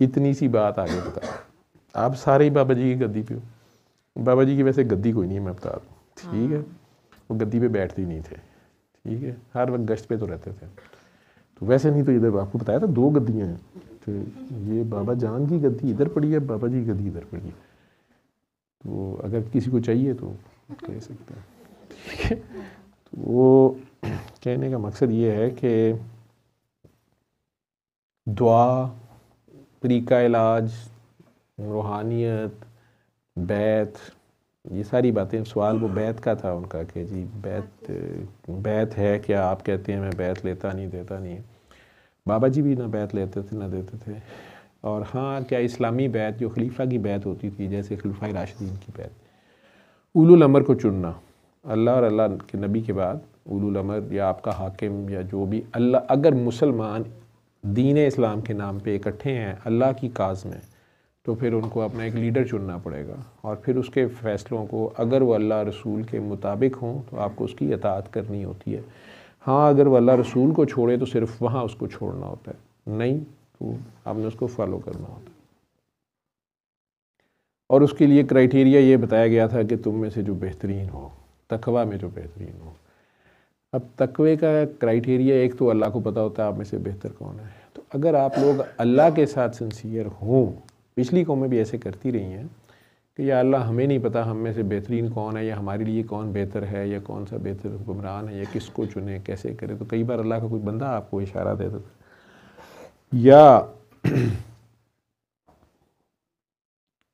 इतनी सी बात आगे बता। आप सारे ही बाबा जी की गद्दी पे हो। बाबा जी की वैसे गद्दी कोई नहीं है, मैं बता दूँ, ठीक है। वो गद्दी पे बैठते ही नहीं थे, ठीक है, हर वक्त गश्त पे तो रहते थे। तो वैसे नहीं तो इधर आपको बताया था 2 गद्दियाँ हैं, तो ये बाबा जान की गद्दी इधर पड़ी है, बाबा जी की गद्दी इधर पड़ी है। तो अगर किसी को चाहिए तो कह सकते हैं, ठीक है। तो वो कहने का मकसद ये है कि दुआ, तरीका इलाज, रूहानियत, बैत, ये सारी बातें। सवाल वो बैत का था उनका कि जी बैत है क्या? आप कहते हैं मैं बैत लेता नहीं, देता नहीं। बाबा जी भी ना बैत लेते थे ना देते थे। और हाँ, क्या इस्लामी बैत जो खलीफा की बैत होती थी, जैसे खलीफा राशिदीन की बैत, उलुल अमर को चुनना, अल्लाह और अल्लाह के नबी के बाद उलुल अमर या आपका हाकिम या जो भी अल्लाह, अगर मुसलमान दीन इस्लाम के नाम पे इकट्ठे हैं अल्लाह की काज में, तो फिर उनको अपना एक लीडर चुनना पड़ेगा। और फिर उसके फ़ैसलों को अगर वो अल्लाह रसूल के मुताबिक हों तो आपको उसकी इताअत करनी होती है। हाँ, अगर वो अल्लाह रसूल को छोड़े तो सिर्फ वहाँ उसको छोड़ना होता है, नहीं तो आपने उसको फॉलो करना होता है। और उसके लिए क्राइटेरिया ये बताया गया था कि तुम में से जो बेहतरीन हो, तकवा में जो बेहतरीन हो। अब तकवे का क्राइटेरिया एक तो अल्लाह को पता होता है आप में से बेहतर कौन है। तो अगर आप लोग अल्लाह के साथ सिंसियर हों, पिछली कौमें भी ऐसे करती रही हैं कि या अल्लाह हमें नहीं पता हम में से बेहतरीन कौन है, या हमारे लिए कौन बेहतर है, या कौन सा बेहतर हुक्मरान है, या किसको चुने, कैसे करें। तो कई बार अल्लाह का कोई बंदा आपको इशारा दे देता, या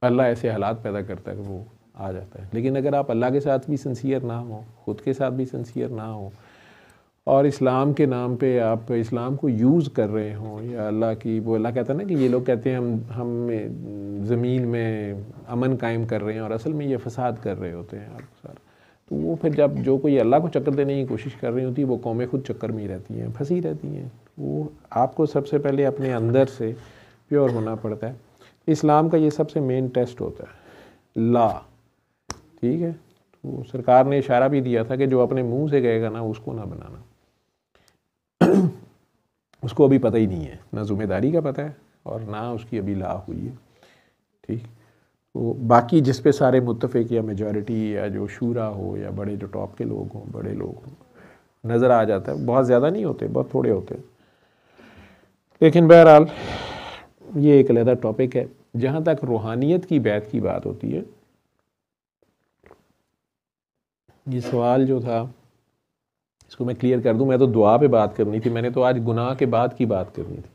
अल्लाह ऐसे हालात पैदा करता है कि वो आ जाता है। लेकिन अगर आप अल्लाह के साथ भी सिंसियर ना हो, ख़ुद के साथ भी सिंसियर ना हो, और इस्लाम के नाम पे आप इस्लाम को यूज़ कर रहे हों, या अल्लाह की, वो अल्लाह कहता है ना कि ये लोग कहते हैं हम ज़मीन में अमन कायम कर रहे हैं, और असल में ये फसाद कर रहे होते हैं आप सारा। तो वो फिर जब जो कोई अल्लाह को चक्कर देने की कोशिश कर रही होती है, वो कौमें खुद चक्कर में ही रहती हैं, फंसी रहती हैं। वो आपको सबसे पहले अपने अंदर से प्योर होना पड़ता है। इस्लाम का ये सबसे मेन टेस्ट होता है, ला, ठीक है। तो सरकार ने इशारा भी दिया था कि जो अपने मुंह से कहेगा ना उसको ना बनाना। उसको अभी पता ही नहीं है, ना ज़िम्मेदारी का पता है और ना उसकी अभी ला हुई है, ठीक। तो बाकी जिस पे सारे मुत्तफ़िक या मेजॉरिटी या जो शूरा हो या बड़े जो टॉप के लोग हों, बड़े लोग हों, नज़र आ जाता है। बहुत ज़्यादा नहीं होते, बहुत थोड़े होते हैं। लेकिन बहरहाल ये एक अलग टॉपिक है। जहाँ तक रूहानियत की बैत की बात होती है, ये सवाल जो था इसको मैं क्लियर कर दूं। मैं तो दुआ पे बात करनी थी, मैंने तो आज गुनाह के बाद की बात करनी थी,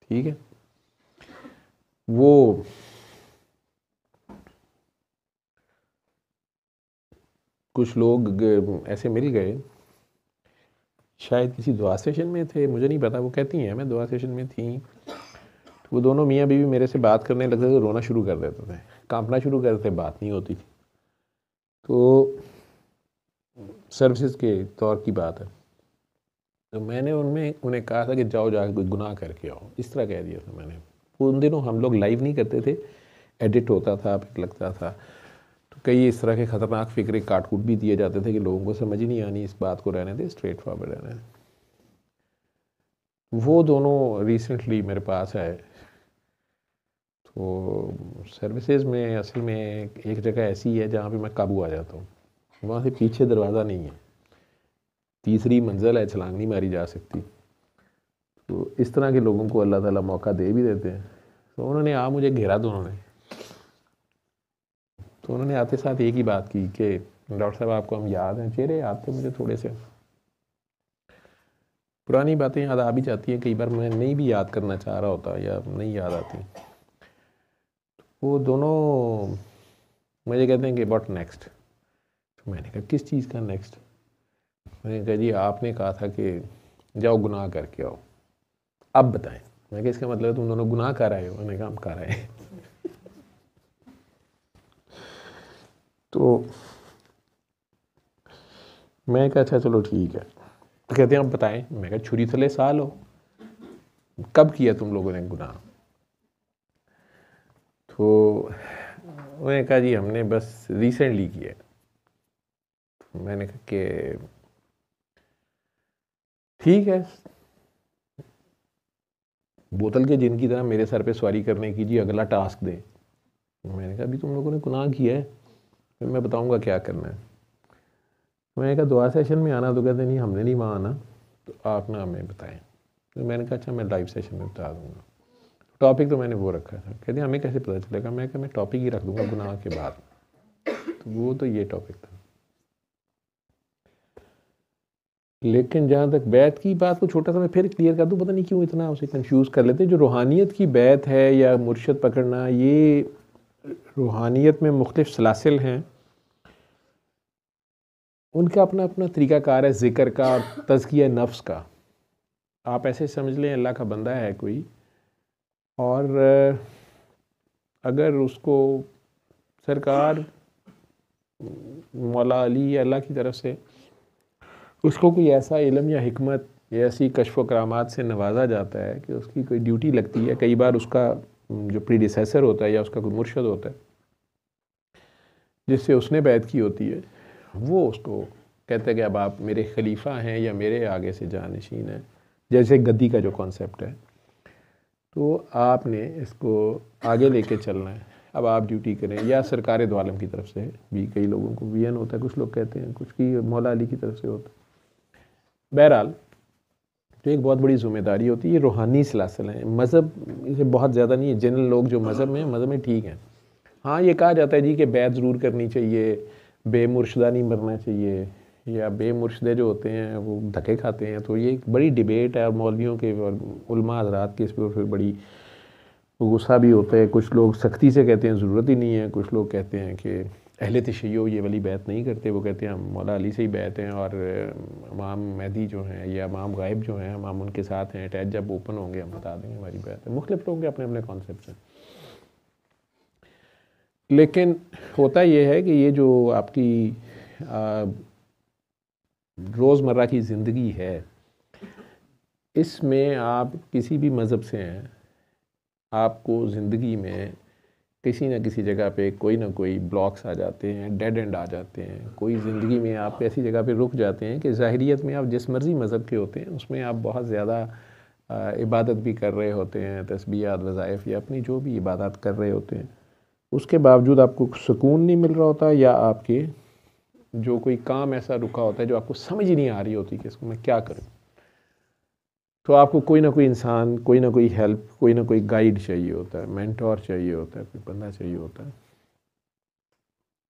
ठीक है। वो कुछ लोग ऐसे मिल गए, शायद किसी दुआ सेशन में थे, मुझे नहीं पता। वो कहती हैं मैं दुआ सेशन में थी, तो वो दोनों मियाँ बीवी मेरे से बात करने लगते थे, रोना शुरू कर देते थे, कांपना शुरू कर देते, बात नहीं होती थी। तो सर्विसेज के तौर की बात है, तो मैंने उन्हें कहा था कि जाओ जाके कोई गुनाह करके आओ, इस तरह कह दिया था मैंने। उन दिनों हम लोग लाइव नहीं करते थे, एडिट होता था, फिर लगता था। तो कई इस तरह के ख़तरनाक फ़िक्रे काट कूट भी दिए जाते थे कि लोगों को समझ ही नहीं आनी, इस बात को रहने दे, स्ट्रेट फॉरवर्ड रहने दे। वो दोनों रिसेंटली मेरे पास आए। तो सर्विसेज में असल में एक जगह ऐसी है जहाँ पे मैं काबू आ जाता हूँ। वहाँ से पीछे दरवाज़ा नहीं है, तीसरी मंजिल है, छलांग नहीं मारी जा सकती। तो इस तरह के लोगों को अल्लाह ताला मौका दे भी देते हैं। तो उन्होंने मुझे घेरा, तो उन्होंने आते साथ एक ही बात की कि डॉक्टर साहब आपको हम याद हैं, चेहरे याद थे मुझे, थोड़े से पुरानी बातें याद आ भी जाती हैं, कई बार मैं नहीं भी याद करना चाह रहा होता या नहीं याद आती। वो दोनों मुझे कहते हैं कि व्हाट नेक्स्ट। तो मैंने कहा किस चीज़ का नेक्स्ट? मैंने कहा जी आपने कहा था कि जाओ गुनाह करके आओ, अब बताएं। मैं कहा इसका मतलब तुम दोनों गुनाह कर आए हो? मैंने कहा हम कर आए हैं। तो मैं कहा अच्छा चलो ठीक है। तो कहते हैं आप बताएं। मैं कहा छुरी थले साल हो, कब किया तुम लोगों ने गुनाह? तो उन्होंने कहा जी हमने बस रिसेंटली किया है। तो मैंने कहा कि ठीक है, बोतल के जिन की तरह मेरे सर पे सवारी करने की जी अगला टास्क दें। मैंने कहा अभी तुम लोगों ने गुनाह किया है, फिर मैं बताऊंगा क्या करना है। मैंने कहा दुआ सेशन में आना, तो कहते नहीं हमने नहीं वहाँ आना, तो आप ना हमें बताएं। तो मैंने कहा अच्छा मैं लाइव सेशन में बता दूंगा। टॉपिक तो मैंने वो रखा था। कहते हमें कैसे पता चलेगा? मैं कहा मैं टॉपिक ही रख दूंगा गुनाह के बाद। तो वो तो ये टॉपिक था। लेकिन जहाँ तक बैत की बात को छोटा सा मैं फिर क्लियर कर दूँ, पता नहीं क्यों इतना उसे कंफ्यूज कर लेते हैं। जो रूहानियत की बैत है या मुर्शद पकड़ना, ये रूहानियत में मुख्तलिफ सलासिल हैं, उनका अपना अपना तरीक़ाकार है ज़िक्र का और तज़किया नफ्स का। आप ऐसे समझ लें अल्लाह का बंदा है कोई, और अगर उसको सरकार मौला अली या अल्लाह की तरफ से उसको कोई ऐसा इल्म या हिकमत या ऐसी कश्फ व करामात से नवाजा जाता है कि उसकी कोई ड्यूटी लगती है, कई बार उसका जो प्रीडिसेसर होता है या उसका कोई मुर्शद होता है जिससे उसने बैत की होती है, वो उसको कहते हैं कि अब आप मेरे खलीफा हैं या मेरे आगे से जानशीन हैं, जैसे गद्दी का जो कॉन्सेप्ट है। तो आपने इसको आगे लेके चलना है, अब आप ड्यूटी करें। या सरकार दो आलम की तरफ से भी, कई लोगों को वीएन होता है, कुछ लोग कहते हैं, कुछ की मौला अली की तरफ से होता है। बहरहाल तो एक बहुत बड़ी ज़िम्मेदारी होती है। ये रूहानी सलासिल हैं, मज़हब इसे बहुत ज़्यादा नहीं है। जनरल लोग जो मज़हब में ठीक हैं। हाँ ये कहा जाता है जी कि बैत ज़रूर करनी चाहिए, बेमुर्शदा नहीं मरना चाहिए, या बेमुर्शदे जो होते हैं वो धक्के खाते हैं। तो ये एक बड़ी डिबेट है और मौलवियों के और उलमा हज़रात के इस पर फिर बड़ी गुस्सा भी होता है। कुछ लोग सख्ती से कहते हैं ज़रूरत ही नहीं है, कुछ लोग कहते हैं कि अहले तशय्यो ये वाली बैत नहीं करते, वो कहते हैं हम मौला अली से ही बैत हैं और इमाम मेहदी जो हैं या इमाम गायब जो हैं हम उनके साथ हैं, अटैच जब ओपन होंगे हम बता देंगे हमारी बैत है। मुख्तलिफ लोगों के अपने अपने कॉन्सेप्ट हैं। लेकिन होता ये है कि ये जो आपकी रोज़मर्रा की ज़िंदगी है, इसमें आप किसी भी मज़हब से हैं, आपको ज़िंदगी में किसी न किसी जगह पे कोई ना कोई ब्लॉक्स आ जाते हैं, डेड एंड आ जाते हैं। कोई ज़िंदगी में आप ऐसी जगह पे रुक जाते हैं कि ज़ाहिरियत में आप जिस मर्ज़ी मज़हब के होते हैं उसमें आप बहुत ज़्यादा इबादत भी कर रहे होते हैं, तस्बीहात वज़ाइफ या अपनी जो भी इबादत कर रहे होते हैं, उसके बावजूद आपको सुकून नहीं मिल रहा होता, या आपके जो कोई काम ऐसा रुका होता है जो आपको समझ ही नहीं आ रही होती कि इसको मैं क्या करूँ। तो आपको कोई ना कोई इंसान, कोई ना कोई हेल्प, कोई ना कोई गाइड चाहिए होता है, मेंटोर चाहिए होता है, कोई बंदा चाहिए होता है।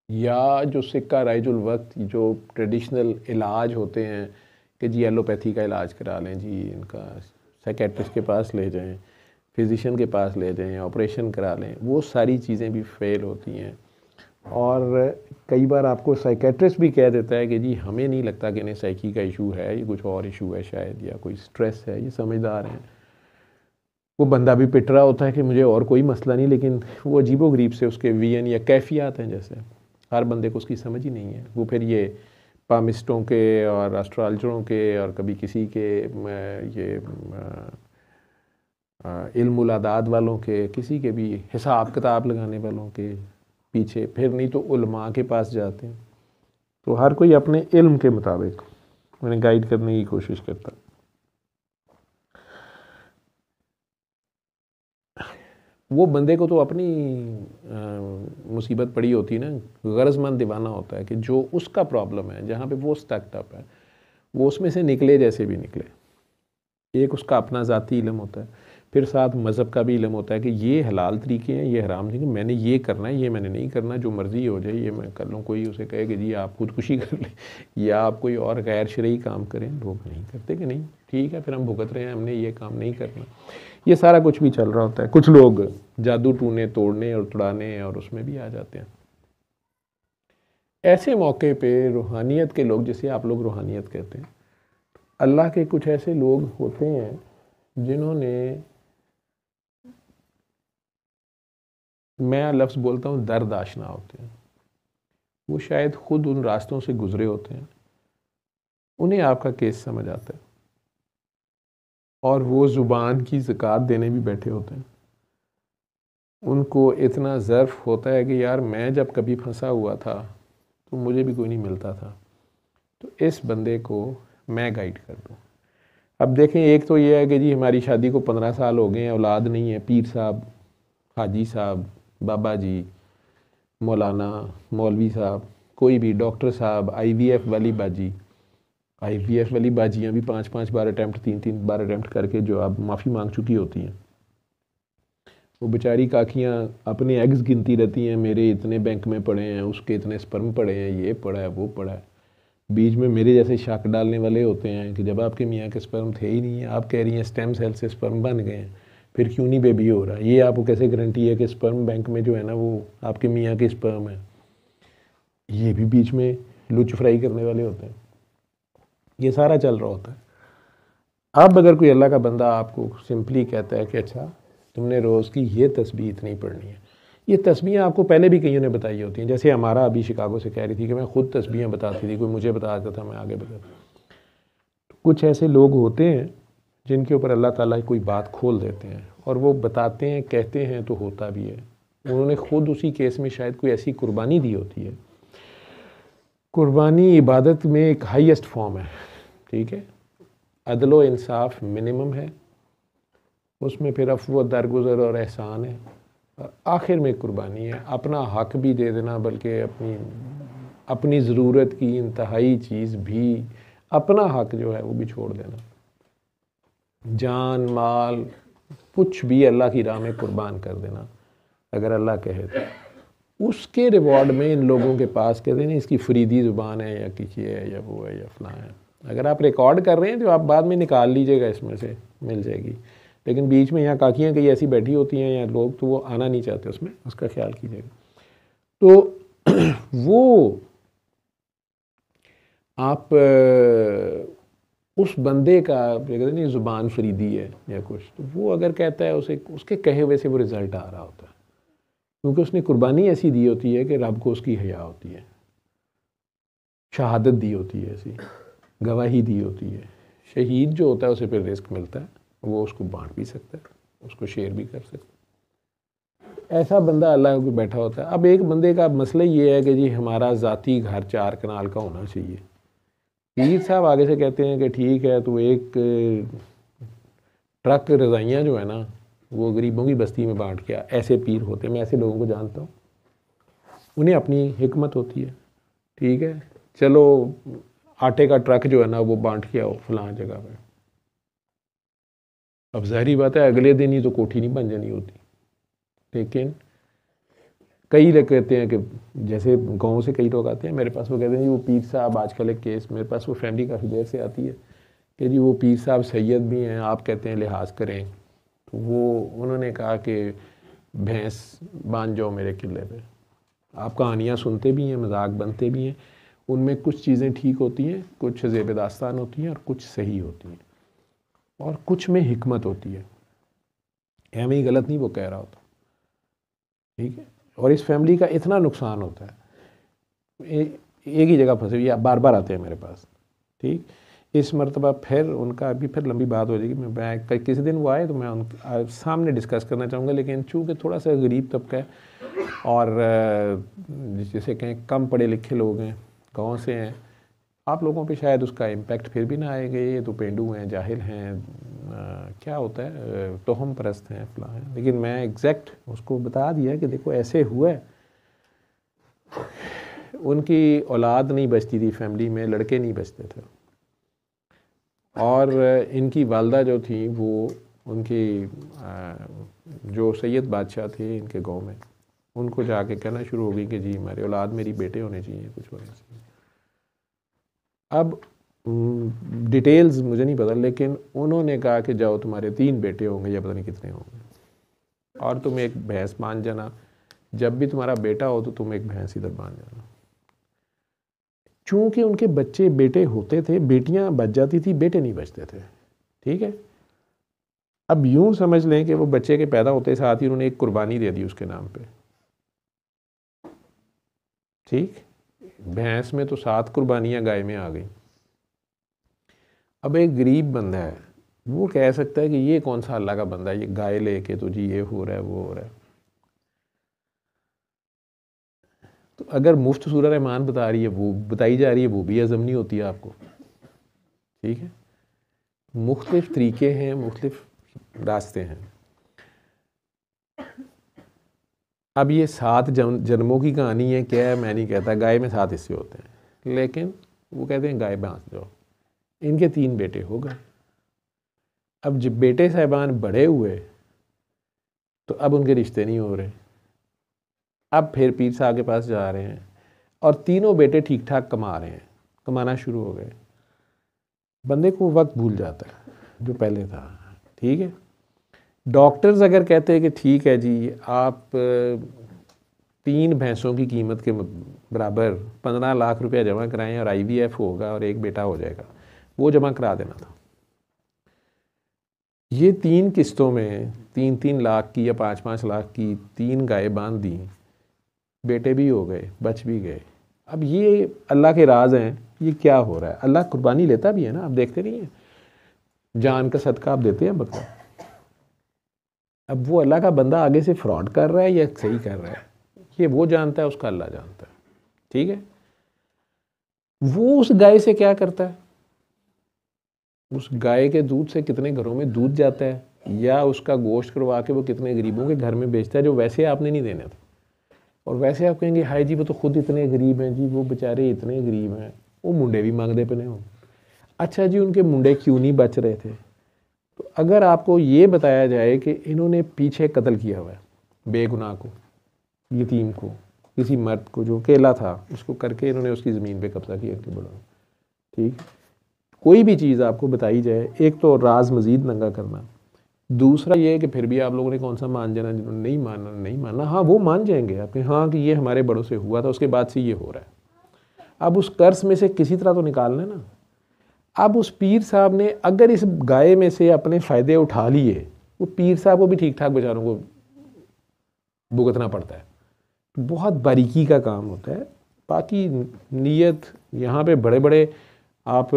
या जो सिक्का राइजुल वक्त जो ट्रेडिशनल इलाज होते हैं कि जी एलोपैथी का इलाज करा लें, जी इनका साइकेट्रिस्ट के पास ले जाएं, फिजिशियन के पास ले जाएं, ऑपरेशन करा लें, वो सारी चीज़ें भी फेल होती हैं। और कई बार आपको साइकेट्रिस्ट भी कह देता है कि जी हमें नहीं लगता कि इन्हें साइकी का इशू है, ये कुछ और इशू है शायद, या कोई स्ट्रेस है, ये समझदार हैं। वो बंदा भी पिट रहा होता है कि मुझे और कोई मसला नहीं, लेकिन वो अजीबोगरीब से उसके वीएन या कैफियात हैं, जैसे हर बंदे को उसकी समझ ही नहीं है। वो फिर ये पामिस्टों के और एस्ट्रोलॉजरों के और कभी किसी के ये इल्मुल आदाद वालों के, किसी के भी हिसाब किताब लगाने वालों के पीछे, फिर नहीं तो उलमा के पास जाते हैं। तो हर कोई अपने इल्म के मुताबिक उन्हें गाइड करने की कोशिश करता है। वो बंदे को तो अपनी मुसीबत पड़ी होती है ना, गरजमंद दीवाना होता है कि जो उसका प्रॉब्लम है, जहाँ पे वो स्टक्ड अप है, वो उसमें से निकले जैसे भी निकले। एक उसका अपना ज़ाती इल्म होता है, फिर साथ मज़हब का भी इल्म होता है कि ये हलाल तरीके हैं, ये हराम तरीके, मैंने ये करना है, ये मैंने नहीं करना, जो मर्ज़ी हो जाए ये मैं कर लूँ। कोई उसे कहे कि जी आप खुदकुशी कर लें या आप कोई और गैर शरई काम करें, लोग नहीं करते कि नहीं ठीक है, फिर हम भुगत रहे हैं, हमने ये काम नहीं करना। ये सारा कुछ भी चल रहा होता है। कुछ लोग जादू टूने, तोड़ने और तुड़ाने और उसमें भी आ जाते हैं। ऐसे मौके पे रूहानियत के लोग, जिसे आप लोग रूहानियत कहते हैं, अल्लाह के कुछ ऐसे लोग होते हैं जिन्होंने, मैं लफ्ज़ बोलता हूँ, दर्द आशना होते हैं। वो शायद खुद उन रास्तों से गुजरे होते हैं, उन्हें आपका केस समझ आता है, और वो ज़ुबान की ज़कात देने भी बैठे होते हैं। उनको इतना ज़र्फ होता है कि यार मैं जब कभी फंसा हुआ था तो मुझे भी कोई नहीं मिलता था, तो इस बंदे को मैं गाइड कर दूँ। अब देखें, एक तो ये है कि जी हमारी शादी को 15 साल हो गए हैं, औलाद नहीं है, पीर साहब, हाजी साहब, बाबा जी, मौलाना, मौलवी साहब, कोई भी, डॉक्टर साहब, IVF वाली बाजी, IVF वाली बाजियाँ भी 5-5 बार अटैम्प्ट, 3-3 बार अटैम्प्ट करके जो अब माफ़ी मांग चुकी होती हैं, वो बेचारी काकियाँ अपने एग्स गिनती रहती हैं, मेरे इतने बैंक में पड़े हैं, उसके इतने स्पर्म पड़े हैं, ये पड़ा है, वो पड़ा है। बीच में मेरे जैसे शक डालने वाले होते हैं कि जब आपके मियाँ के स्पर्म थे ही नहीं है, आप कह रही हैं स्टेम सेल से स्पर्म बन गए हैं, फिर क्यों नहीं बेबी हो रहा? ये आपको कैसे गारंटी है कि स्पर्म बैंक में जो है ना वो आपके मियाँ के स्पर्म है? ये भी बीच में लुच फ्राई करने वाले होते हैं। ये सारा चल रहा होता है। अब अगर कोई अल्लाह का बंदा आपको सिंपली कहता है कि अच्छा तुमने रोज़ की ये तस्बीह इतनी पढ़नी है, ये तस्बीहें आपको पहले भी कईयों ने बताई होती हैं। जैसे हमारा अभी शिकागो से कह रही थी कि मैं खुद तस्बीहें बताती थी, कोई मुझे बताता था, मैं आगे बताता। तो कुछ ऐसे लोग होते हैं जिनके ऊपर अल्लाह ताला कोई बात खोल देते हैं और वो बताते हैं, कहते हैं, तो होता भी है। उन्होंने खुद उसी केस में शायद कोई ऐसी कुर्बानी दी होती है। कुर्बानी इबादत में एक हाईएस्ट फॉर्म है, ठीक है, अदलो इंसाफ मिनिमम है, उसमें फिर अफ़्व दरगुज़र और एहसान है, और आखिर में कुर्बानी है, अपना हक भी दे देना, बल्कि अपनी ज़रूरत की इंतहाई चीज़ भी, अपना हक जो है वो भी छोड़ देना, जान माल कुछ भी अल्लाह की राह में कुर्बान कर देना अगर अल्लाह कहे तो। उसके रिवॉर्ड में इन लोगों के पास कहते हैं इसकी फरीदी ज़ुबान है या किसी है या वो है या फलां है। अगर आप रिकॉर्ड कर रहे हैं तो आप बाद में निकाल लीजिएगा, इसमें से मिल जाएगी, लेकिन बीच में यहाँ काकियाँ कई ऐसी बैठी होती हैं या लोग, तो वो आना नहीं चाहते उसमें, उसका ख्याल कीजिएगा। तो वो आप उस बंदे का कहते नहीं ज़ुबान फरीदी है या कुछ, तो वो अगर कहता है उसे उसके कहे हुए से वो रिज़ल्ट आ रहा होता है, क्योंकि उसने कुर्बानी ऐसी दी होती है कि रब को उसकी हया होती है, शहादत दी होती है, ऐसी गवाही दी होती है। शहीद जो होता है उसे फिर रिस्क मिलता है, वो उसको बांट भी सकता है, उसको शेयर भी कर सकता है। ऐसा बंदा अल्लाह को बैठा होता है। अब एक बंदे का मसला ये है कि जी हमारा ज़ाती घर 4 कनाल का होना चाहिए। पीर साहब आगे से कहते हैं कि ठीक है, तो एक ट्रक रज़ाइयाँ जो है ना वो गरीबों की बस्ती में बांट के, ऐसे पीर होते हैं, मैं ऐसे लोगों को जानता हूँ, उन्हें अपनी हिकमत होती है, ठीक है, चलो आटे का ट्रक जो है ना वो बांट के आओ फलां जगह पे। अब ज़ाहिरी बात है अगले दिन ही तो कोठी नहीं बन जानी होती, लेकिन कई लोग कहते हैं कि जैसे गाँव से कई लोग आते हैं मेरे पास, वो कहते हैं जी वो पीर साहब, आजकल एक केस मेरे पास, वो फैमिली काफ़ी देर से आती है कि जी वो पीर साहब सैयद भी हैं, आप कहते हैं लिहाज करें, तो वो उन्होंने कहा कि भैंस बांध जाओ मेरे किले पे। आप कहानियाँ सुनते भी हैं, मजाक बनते भी हैं, उनमें कुछ चीज़ें ठीक होती हैं, कुछ ज़ेब दास्तान होती हैं और कुछ सही होती हैं, और कुछ में हिकमत होती है, एवं ही गलत नहीं वो कह रहा होता, ठीक है। और इस फैमिली का इतना नुकसान होता है, एक ही जगह फंसे हुए बार बार आते हैं मेरे पास, ठीक। इस मरतबा फिर उनका अभी फिर लंबी बात हो जाएगी, मैं किसी दिन वो आए तो मैं उनके सामने डिस्कस करना चाहूँगा, लेकिन चूँकि थोड़ा सा गरीब तबका है और जैसे कहें कम पढ़े लिखे लोग हैं, गाँव से हैं, आप लोगों पे शायद उसका इम्पेक्ट फिर भी ना आएगा, ये तो पेंडू हैं, जाहिल हैं, क्या होता है, तोहम परस्त हैं, फलां हैं। लेकिन मैं एग्जैक्ट उसको बता दिया कि देखो ऐसे हुआ है, उनकी औलाद नहीं बचती थी, फैमिली में लड़के नहीं बचते थे, और इनकी वालदा जो थी वो उनकी जो सैयद बादशाह थे इनके गांव में, उनको जाके कहना शुरू हो गई कि जी हमारी औलाद मेरी बेटे होने चाहिए, कुछ होने चाहिए। अब डिटेल्स मुझे नहीं पता, लेकिन उन्होंने कहा कि जाओ तुम्हारे 3 बेटे होंगे या पता नहीं कितने होंगे, और तुम एक भैंस बांध जाना, जब भी तुम्हारा बेटा हो तो तुम एक भैंस इधर बांध जाना। चूँकि उनके बच्चे बेटे होते थे, बेटियां बच जाती थी, बेटे नहीं बचते थे, ठीक है। अब यूं समझ लें कि वो बच्चे के पैदा होते साथ ही उन्होंने एक कुर्बानी दे दी उसके नाम पे, ठीक। भैंस में तो 7 कुर्बानियां गाय में आ गई। अब एक गरीब बंदा है, वो कह सकता है कि ये कौन सा अल्लाह का बंदा है, ये गाय लेके तो जी ये हो रहा है वो हो रहा है, तो अगर मुफ्त सूरह रहमान बता रही है, वो बताई जा रही है, वो भी हज़म नहीं होती है आपको, ठीक है। मुख्तलिफ तरीके हैं, मुख्तलिफ रास्ते हैं। अब ये 7 जन्मों की कहानी है क्या है, मैं नहीं कहता। गाय में 7 हिस्से होते हैं, लेकिन वो कहते हैं गाय बांस जाओ। इनके 3 बेटे हो गए। अब जब बेटे साहिबान बड़े हुए तो अब उनके रिश्ते नहीं हो रहे। अब फिर पीर साहब के पास जा रहे हैं और तीनों बेटे ठीक ठाक कमा रहे हैं, कमाना शुरू हो गए। बंदे को वक्त भूल जाता है जो पहले था, ठीक है। डॉक्टर्स अगर कहते हैं कि ठीक है जी, आप 3 भैंसों की कीमत के बराबर 15 लाख रुपया जमा कराएं और IVF होगा और एक बेटा हो जाएगा, वो जमा करा देना था। ये 3 किस्तों में 3-3 लाख की या 5-5 लाख की 3 गायें बांध दी, बेटे भी हो गए, बच भी गए। अब ये अल्लाह के राज हैं। ये क्या हो रहा है? अल्लाह कुर्बानी लेता भी है ना, आप देखते नहीं हैं, जान का सदका आप देते हैं बकरा। अब वो अल्लाह का बंदा आगे से फ्रॉड कर रहा है या सही कर रहा है, ये वो जानता है, उसका अल्लाह जानता है, ठीक है। वो उस गाय से क्या करता है, उस गाय के दूध से कितने घरों में दूध जाता है, या उसका गोश्त करवा के वो कितने गरीबों के घर में बेचता है जो वैसे आपने नहीं देने थे। और वैसे आप कहेंगे हाय जी वो तो खुद इतने गरीब हैं जी, वो बेचारे इतने गरीब हैं, वो मुंडे भी मांगते पने हो। अच्छा जी, उनके मुंडे क्यों नहीं बच रहे थे? तो अगर आपको ये बताया जाए कि इन्होंने पीछे कत्ल किया हुआ है बेगुनाह को, यतीम को, किसी मर्द को जो अकेला था, उसको करके इन्होंने उसकी ज़मीन पे कब्जा किया कि बड़ा, ठीक। कोई भी चीज़ आपको बताई जाए, एक तो राज मज़ीद नंगा करना, दूसरा ये है कि फिर भी आप लोगों ने कौन सा मान जाना, जिन्होंने नहीं मानना, हाँ वो मान जाएंगे आपके, हाँ कि ये हमारे बड़ों से हुआ था, उसके बाद से ये हो रहा है। अब उस कर्ज में से किसी तरह तो निकालना है ना। अब उस पीर साहब ने अगर इस गाय में से अपने फ़ायदे उठा लिए, वो पीर साहब को भी ठीक ठाक बेचारों को भुगतना पड़ता है। बहुत बारीकी का काम होता है। बाकी नीयत यहाँ पे बड़े बड़े आप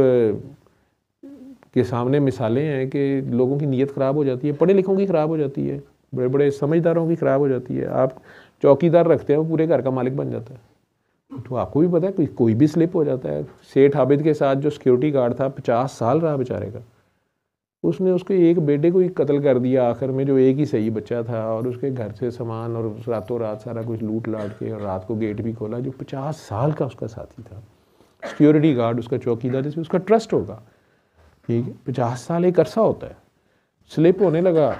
के सामने मिसालें हैं कि लोगों की नीयत ख़राब हो जाती है, पढ़े लिखों की ख़राब हो जाती है, बड़े बड़े समझदारों की ख़राब हो जाती है। आप चौकीदार रखते हैं, वो पूरे घर का मालिक बन जाता है। तो आपको भी पता है कोई भी स्लिप हो जाता है। सेठ आबिद के साथ जो सिक्योरिटी गार्ड था 50 साल रहा बेचारे का, उसने उसके एक बेटे को ही कत्ल कर दिया आखिर में, जो एक ही सही बच्चा था, और उसके घर से सामान और रातों रात सारा कुछ लूट लाट के, और रात को गेट भी खोला। जो 50 साल का उसका साथी था, सिक्योरिटी गार्ड, उसका चौकीदार, जिसमें उसका ट्रस्ट होगा, ठीक है। 50 साल एक अरसा होता है। स्लिप होने लगा,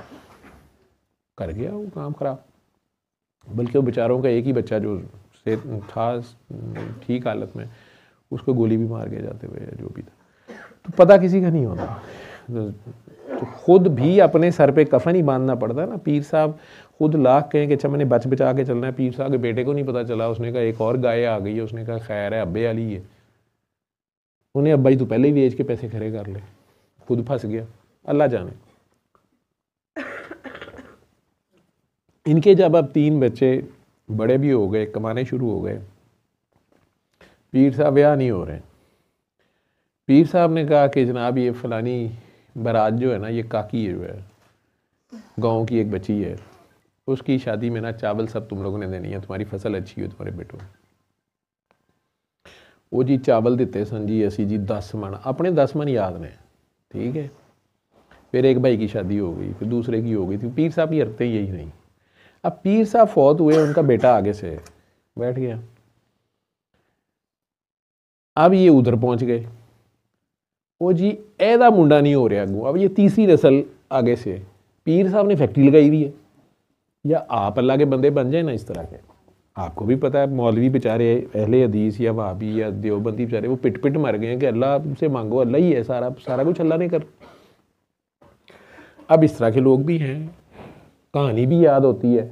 कर गया वो काम ख़राब। बल्कि वो बेचारों का एक ही बच्चा जो से था ठीक हालत में, उसको गोली भी मार के जाते हुए, जो भी था। तो पता किसी का नहीं होता, तो खुद भी अपने सर पे कफन ही बांधना पड़ता है ना। पीर साहब खुद लाख कहें कि अच्छा मैंने बच बचा के चलना है, पीर साहब के बेटे को नहीं पता चला, उसने कहा एक और गाय आ गई है, उसने कहा खैर है अब्बे वाली है, उन्हें अब्बा जी तो पहले ही बेच के पैसे खड़े कर ले, खुद फंस गया, अल्लाह जाने। इनके जब अब 3 बच्चे बड़े भी हो गए, कमाने शुरू हो गए, पीर साहब ब्याह नहीं हो रहे। पीर साहब ने कहा कि जनाब ये फलानी बारात जो है ना, ये काकी है, जो है गाँव की एक बच्ची है, उसकी शादी में ना चावल सब तुम लोगों ने देनी है, तुम्हारी फसल अच्छी हो तुम्हारे बेटों। वो जी चावल दिते सन जी असी जी 10 मन, अपने 10 मन याद ने, ठीक है। फिर एक भाई की शादी हो गई, फिर दूसरे की हो गई थी। पीर साहब की हरकतें यही नहीं। अब पीर साहब फौत हुए, उनका बेटा आगे से बैठ गया। अब ये उधर पहुंच गए, वो जी ऐदा मुंडा नहीं हो रहा अगू। अब ये तीसरी नस्ल आगे से, पीर साहब ने फैक्ट्री लगाई हुई है। या आप अल्लाह के बंदे बन जाए ना इस तरह के, आपको भी पता है मौलवी बेचारे अहले हदीस या वहाबी या देवबंदी बेचारे वो पिट पिट मर गए हैं कि अल्लाह से मांगो, अल्लाह ही है, सारा कुछ अल्लाह ने कर। अब इस तरह के लोग भी हैं, कहानी भी याद होती है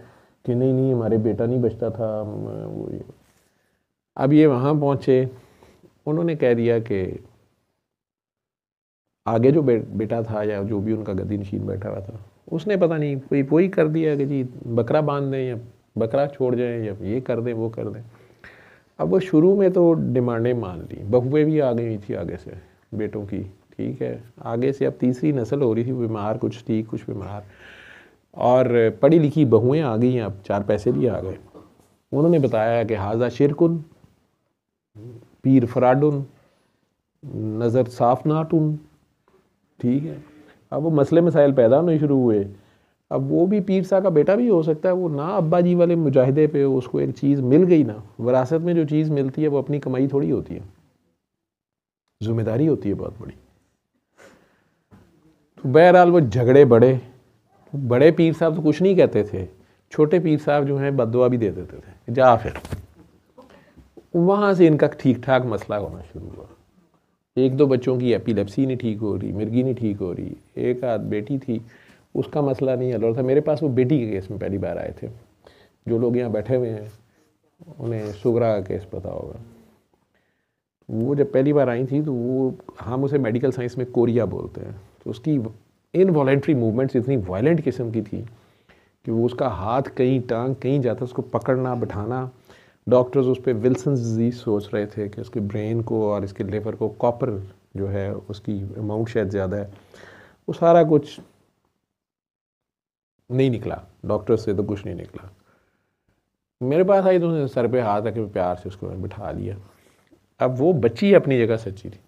कि नहीं हमारे बेटा नहीं बचता था वो ये। अब ये वहाँ पहुँचे, उन्होंने कह दिया कि आगे जो बेटा था या जो भी उनका गद्दी नशीन बैठा हुआ था, उसने पता नहीं कोई वही कर दिया कि जी बकरा बांध दें या बकरा छोड़ जाएं या ये कर दें वो कर दें। अब वो शुरू में तो डिमांडें मान ली, बहुएँ भी आ गई थी आगे से बेटों की, ठीक है। आगे से अब तीसरी नस्ल हो रही थी, बीमार कुछ ठीक कुछ बीमार, और पढ़ी लिखी बहुएँ आ गई हैं, अब 4 पैसे भी आ गए। उन्होंने बताया कि हाजा शिरकुन, पीर फराडुन, नज़र साफ नाटुन। ठीक है, अब वो मसले मसाइल पैदा होने शुरू हुए। अब वो भी पीर साहब का बेटा भी हो सकता है, वो ना अब्बा जी वाले मुजाहिदे पे उसको एक चीज़ मिल गई ना, विरासत में जो चीज़ मिलती है वो अपनी कमाई थोड़ी होती है, जिम्मेदारी होती है बहुत बड़ी। तो बहरहाल वो झगड़े बड़े पीर साहब तो कुछ नहीं कहते थे, छोटे पीर साहब जो हैं बददुआ भी दे देते थे, जा फिर। वहाँ से इनका ठीक ठाक मसला होना शुरू हुआ। एक दो बच्चों की एपिलेप्सी नहीं ठीक हो रही, मिर्गी नहीं ठीक हो रही, एक आध बेटी थी उसका मसला नहीं हल हो रहा था। मेरे पास वो बेटी के केस में पहली बार आए थे। जो लोग यहाँ बैठे हुए हैं उन्हें सुगरा का केस पता होगा। वो जब पहली बार आई थी तो वो, हम उसे मेडिकल साइंस में कोरिया बोलते हैं, तो उसकी इनवॉलेंट्री मूवमेंट्स इतनी वायलेंट किस्म की थी कि वो उसका हाथ कहीं टांग कहीं जाता, उसको पकड़ना बैठाना। डॉक्टर्स उस पर विल्सन्स डिजीज़ सोच रहे थे कि उसके ब्रेन को और इसके लिवर को कॉपर जो है उसकी अमाउंट शायद ज़्यादा है। वो सारा कुछ नहीं निकला, डॉक्टर से तो कुछ नहीं निकला। मेरे पास आई तो उसने सर पे हाथ रखे प्यार से उसको बिठा लिया। अब वो बच्ची अपनी जगह सच्ची थी,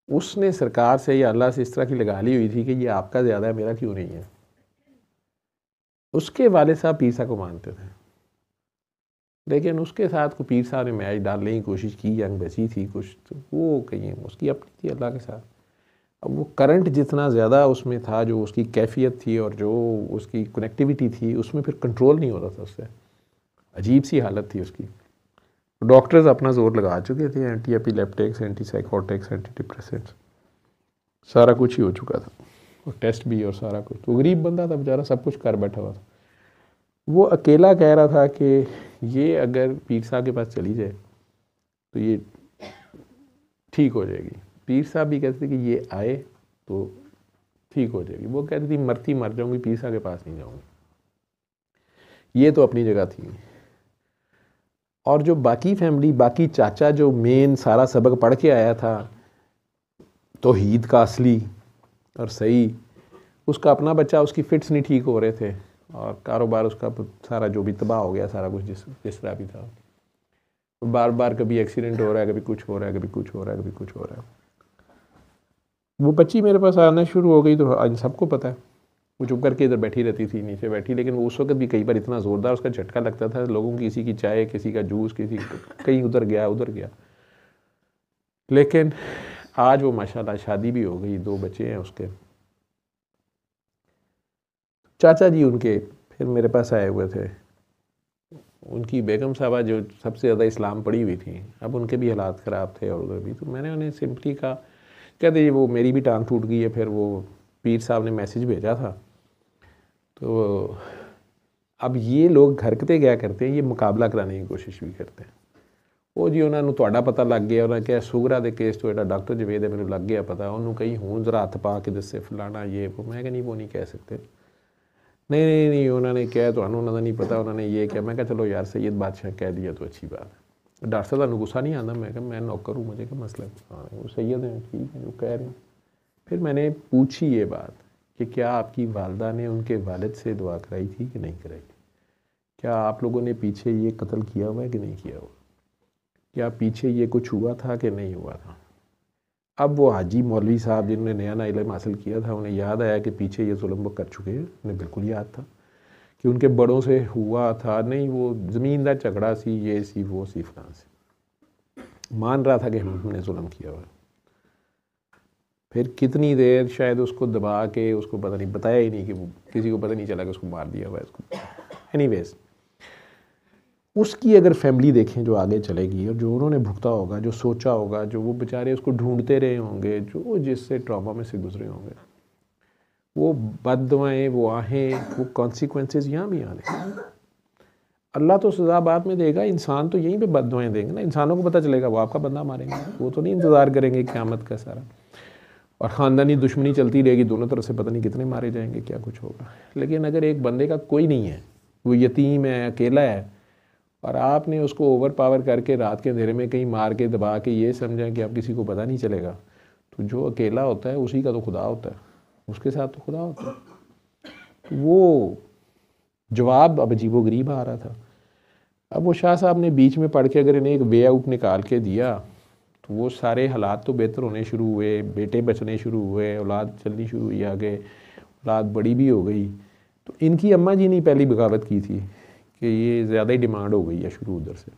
उसने सरकार से या अल्लाह से इस तरह की लगा ली हुई थी कि ये आपका ज़्यादा है, मेरा क्यों नहीं है। उसके वाले साहब पीर साहब को मानते थे, लेकिन उसके साथ को पीर साहब ने मैच डालने की कोशिश की, यंग बची थी कुछ, तो वो कहीं उसकी अपनी थी अल्लाह के साथ। अब वो करंट जितना ज़्यादा उसमें था, जो उसकी कैफियत थी और जो उसकी कनेक्टिविटी थी, उसमें फिर कंट्रोल नहीं होता था उससे। अजीब सी हालत थी उसकी। डॉक्टर्स अपना जोर लगा चुके थे, anti epileptics, anti psychotics, anti depressants, सारा कुछ ही हो चुका था, और टेस्ट भी और सारा कुछ। तो गरीब बंदा था बेचारा, सब कुछ कर बैठा हुआ था। वो अकेला कह रहा था कि ये अगर पीर साहब के पास चली जाए तो ये ठीक हो जाएगी। पीर साहब भी कहते थे कि ये आए तो ठीक हो जाएगी। वो कहती थी मरती मर जाऊंगी, पीर साहब के पास नहीं जाऊंगी। ये तो अपनी जगह थी। और जो बाकी फैमिली, बाकी चाचा जो मेन सारा सबक पढ़ के आया था तौहीद का असली और सही, उसका अपना बच्चा, उसकी फिट्स नहीं ठीक हो रहे थे और कारोबार उसका सारा जो भी तबाह हो गया, सारा कुछ जिस तरह भी था। बार बार कभी एक्सीडेंट हो रहा है, कभी कुछ हो रहा है, कभी कुछ हो रहा है, कभी कुछ हो रहा है। वो बच्ची मेरे पास आना शुरू हो गई तो आज सबको पता है। वो चुप करके इधर बैठी रहती थी, नीचे बैठी, लेकिन वो उस वक्त भी कई बार इतना ज़ोरदार उसका झटका लगता था लोगों की, किसी की चाय, किसी का जूस, किसी कहीं उधर गया। लेकिन आज वो माशाल्लाह शादी भी हो गई, 2 बच्चे हैं उसके। चाचा जी उनके फिर मेरे पास आए हुए थे। उनकी बेगम साहबा जो सबसे ज़्यादा इस्लाम पढ़ी हुई थी, अब उनके भी हालात ख़राब थे और उधर भी। तो मैंने उन्हें सिंपली कहा, कहते वो मेरी भी टांग टूट गई है। फिर वो पीर साहब ने मैसेज भेजा था। तो अब ये लोग हरकतें क्या करते हैं, ये मुकाबला कराने की कोशिश भी करते हैं। वो जी उन्होंने ਤੁਹਾਡਾ पता लग गया, उन्होंने क्या सुगरा के केस तो एडा डॉक्टर जवेद है मैंने लग गया पता, उन्होंने कहीं हूँ जरा हथ पा के दसे फलाना ये वो। मैं नहीं, वो नहीं कह सकते। नहीं उन्होंने क्या तो उन्होंने नहीं पता, उन्होंने ये क्या। मैं चलो यार सैयद बादशाह कह दिया तो अच्छी बात है। डॉक्टर साहब तुहानू गुस्सा नहीं आता? मैं नौकर हूँ, मुझे क्या मसला है। हाँ वो सैयद है, ठीक है जो कह रहे हैं। फिर मैंने पूछी ये बात कि क्या आपकी वालदा ने उनके वालिद से दुआ कराई थी कि नहीं कराई? क्या आप लोगों ने पीछे ये कत्ल किया हुआ है कि नहीं किया हुआ? क्या पीछे ये कुछ हुआ था कि नहीं हुआ था? अब वो हाजी मौलवी साहब जिन्होंने नया नया इल्म हासिल किया था, उन्हें याद आया कि पीछे ये जुल्म वो कर चुके हैं। उन्हें बिल्कुल याद था कि उनके बड़ों से हुआ था। नहीं वो ज़मीन का झगड़ा सी, ये सी वो सी फलां सी। मान रहा था कि हमने जुल्म किया हुआ है। फिर कितनी देर शायद उसको दबा के, उसको पता नहीं, बताया ही नहीं कि वो, किसी को पता नहीं चला कि उसको मार दिया हुआ है उसको। एनीवेज, उसकी अगर फैमिली देखें जो आगे चलेगी और जो उन्होंने भुगता होगा, जो सोचा होगा, जो वो बेचारे उसको ढूंढते रहे होंगे, जो जिससे ट्रॉमा में से गुजरे होंगे, वो बददुआएं, वो आहें, वो कॉन्सिक्वेंसेस यहाँ भी आने। अल्लाह तो सज़ा बाद में देगा, इंसान तो यहीं पे बददुआएं देंगे ना। इंसानों को पता चलेगा वो आपका बंदा मारेंगे, वो तो नहीं इंतज़ार करेंगे क़यामत का सारा। और ख़ानदानी दुश्मनी चलती रहेगी, दोनों तरफ से पता नहीं कितने मारे जाएंगे, क्या कुछ होगा। लेकिन अगर एक बंदे का कोई नहीं है, वो यतीम है, अकेला है, और आपने उसको ओवर पावर करके रात के अंधेरे में कहीं मार के दबा के ये समझा कि अब किसी को पता नहीं चलेगा, तो जो अकेला होता है उसी का तो खुदा होता है, उसके साथ तो खुदा होता है। वो जवाब अब अजीबोगरीब आ रहा था। अब वो शाह साहब ने बीच में पढ़ के अगर इन्हें एक वे आउट निकाल के दिया तो वो सारे हालात तो बेहतर होने शुरू हुए, बेटे बचने शुरू हुए, औलाद चलनी शुरू हुई, आगे औलाद बड़ी भी हो गई। तो इनकी अम्मा जी ने पहली बगावत की थी कि ये ज़्यादा ही डिमांड हो गई है शुरू उधर से।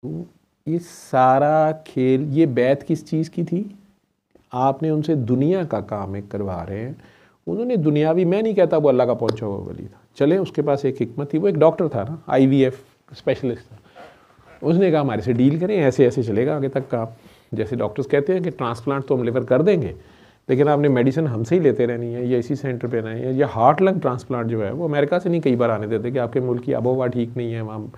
तो ये सारा खेल, ये बैत किस चीज़ की थी? आपने उनसे दुनिया का काम एक करवा रहे हैं। उन्होंने दुनियावी, मैं नहीं कहता वो अल्लाह का पहुंचा हुआ वली था, चले उसके पास एक हिकमत थी, वो एक डॉक्टर था ना, IVF स्पेशलिस्ट था। उसने कहा हमारे से डील करें, ऐसे ऐसे चलेगा आगे तक का। जैसे डॉक्टर्स कहते हैं कि ट्रांसप्लांट तो हम लिवर कर देंगे, लेकिन आपने मेडिसिन हमसे ही लेते रहनी है, या इसी सेंटर पे रहना है। या हार्ट लंग ट्रांसप्लांट जो है वो अमेरिका से नहीं कई बार आने देते कि आपके मुल्क की आबोहवा ठीक नहीं है, वहाँ